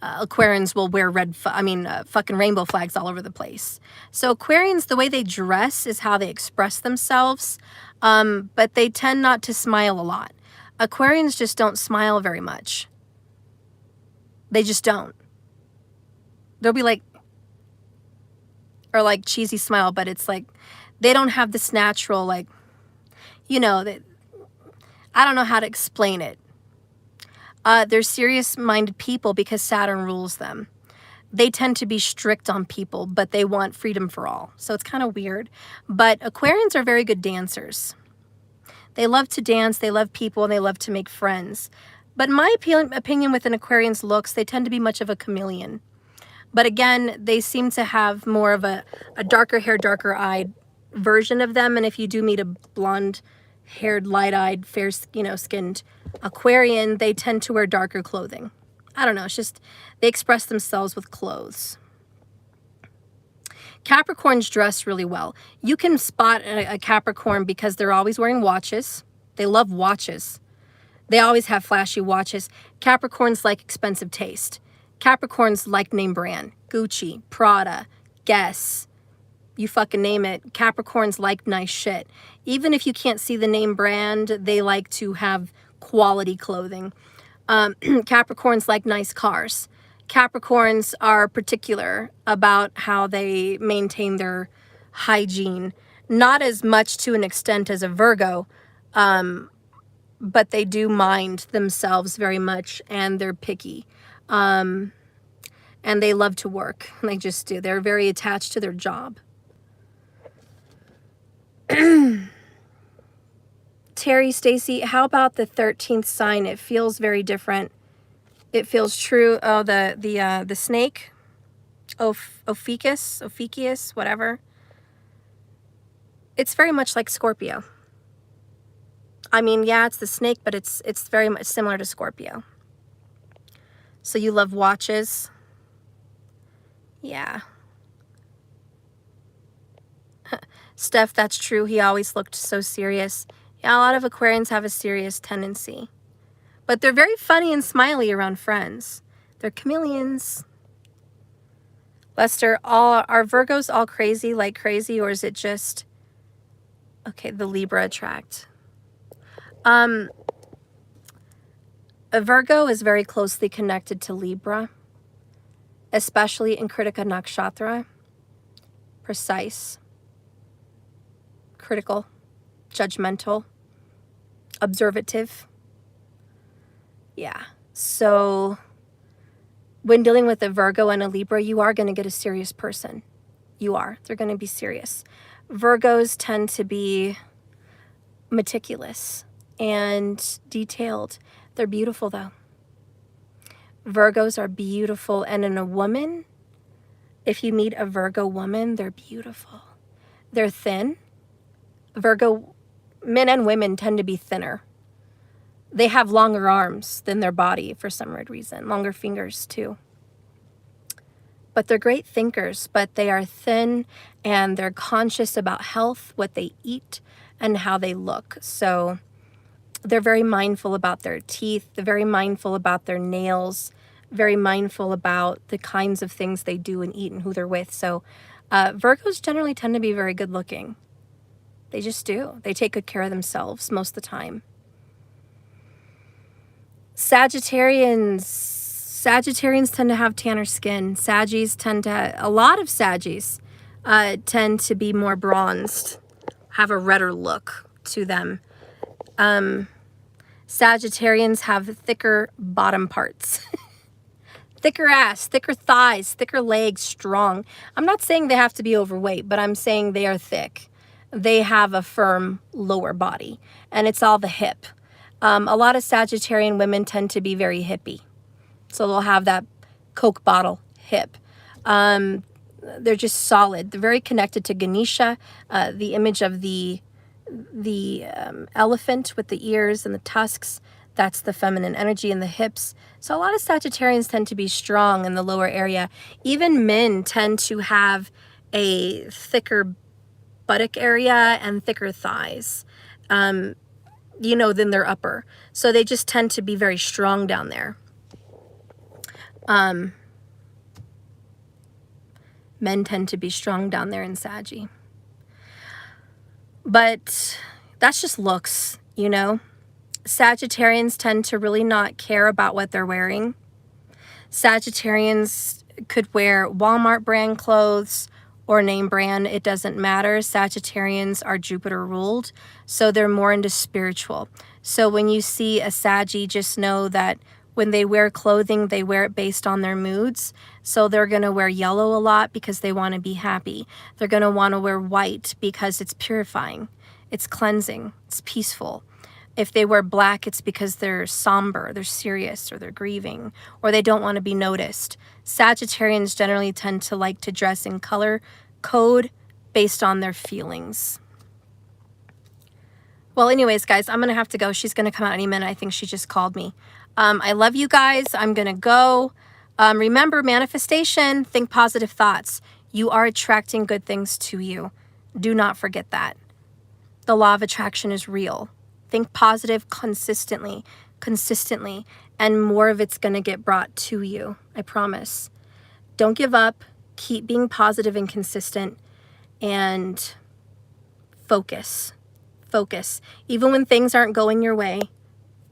Aquarians will wear fucking rainbow flags all over the place. So Aquarians, the way they dress is how they express themselves, but they tend not to smile a lot. Aquarians just don't smile very much. They just don't. They'll be like, or like cheesy smile, but it's like, they don't have this natural, like, you know, I don't know how to explain it. They're serious-minded people because Saturn rules them. They tend to be strict on people, but they want freedom for all. So it's kind of weird. But Aquarians are very good dancers. They love to dance, they love people, and they love to make friends. But in my opinion with an Aquarian's looks, they tend to be much of a chameleon. But again, they seem to have more of a darker hair, darker eyed version of them. And if you do meet a blonde haired, light-eyed, fair, skinned Aquarian, they tend to wear darker clothing. I don't know, it's just they express themselves with clothes. Capricorns dress really well. You can spot a Capricorn because they're always wearing watches. They love watches. They always have flashy watches. Capricorns like expensive taste. Capricorns like name brand. Gucci, Prada, Guess, you fucking name it. Capricorns like nice shit. Even if you can't see the name brand, they like to have quality clothing. Capricorns like nice cars. Capricorns are particular about how they maintain their hygiene. Not as much to an extent as a Virgo, but they do mind themselves very much, and they're picky. And they love to work. They just do. They're very attached to their job. Terry, Stacy, how about the 13th sign? It feels very different. It feels true. Oh, the snake, Ophiuchus, whatever. It's very much like Scorpio. I mean, yeah, it's the snake, but it's very much similar to Scorpio. So you love watches. Yeah. Steph, that's true. He always looked so serious. Yeah, a lot of Aquarians have a serious tendency. But they're very funny and smiley around friends. They're chameleons. Lester, are Virgos all crazy like crazy, or is it just... Okay, the Libra attract. A Virgo is very closely connected to Libra, especially in Kritika Nakshatra. Precise, critical, judgmental, observative. Yeah, so when dealing with a Virgo and a Libra, you are going to get a serious person. You are. They're going to be serious. Virgos tend to be meticulous and detailed. They're beautiful, though. Virgos are beautiful, and in a woman, if you meet a Virgo woman, they're beautiful. They're thin. Virgo men and women tend to be thinner. They have longer arms than their body for some weird reason. Longer fingers, too. But they're great thinkers, but they are thin, and they're conscious about health, what they eat, and how they look. So they're very mindful about their teeth. They're very mindful about their nails. Very mindful about the kinds of things they do and eat and who they're with. So Virgos generally tend to be very good looking. They just do. They take good care of themselves most of the time. Sagittarians tend to have tanner skin. Saggies tend to, a lot of Saggies tend to be more bronzed, have a redder look to them. Sagittarians have thicker bottom parts. Thicker ass, thicker thighs, thicker legs, strong. I'm not saying they have to be overweight, but I'm saying they are thick. They have a firm lower body, and it's all the hip. A lot of Sagittarian women tend to be very hippie. So they'll have that Coke bottle hip. They're just solid. They're very connected to Ganesha, the image of the elephant with the ears and the tusks. That's the feminine energy in the hips. So a lot of Sagittarians tend to be strong in the lower area. Even men tend to have a thicker buttock area and thicker thighs, you know, than their upper. So they just tend to be very strong down there. Men tend to be strong down there in Saggy. But that's just looks, you know. Sagittarians tend to really not care about what they're wearing. Sagittarians could wear Walmart brand clothes or name brand. It doesn't matter. Sagittarians are Jupiter ruled, so they're more into spiritual. So when you see a Saggy, just know that when they wear clothing, they wear it based on their moods. So they're going to wear yellow a lot because they want to be happy. They're going to want to wear white because it's purifying. It's cleansing. It's peaceful. If they wear black, it's because they're somber, they're serious, or they're grieving, or they don't want to be noticed. Sagittarians generally tend to like to dress in color code based on their feelings. Well, anyways, guys, I'm going to have to go. She's going to come out any minute. I think she just called me. I love you guys. I'm going to go. Remember, manifestation, think positive thoughts. You are attracting good things to you. Do not forget that. The law of attraction is real. Think positive consistently, and more of it's going to get brought to you. I promise. Don't give up. Keep being positive and consistent, and focus. Focus. Even when things aren't going your way,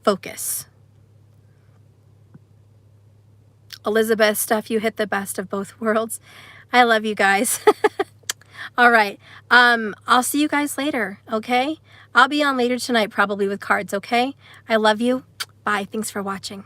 focus. Elizabeth, Steph, you hit the best of both worlds. I love you guys. All right. I'll see you guys later, okay? I'll be on later tonight probably with cards, okay? I love you. Bye. Thanks for watching.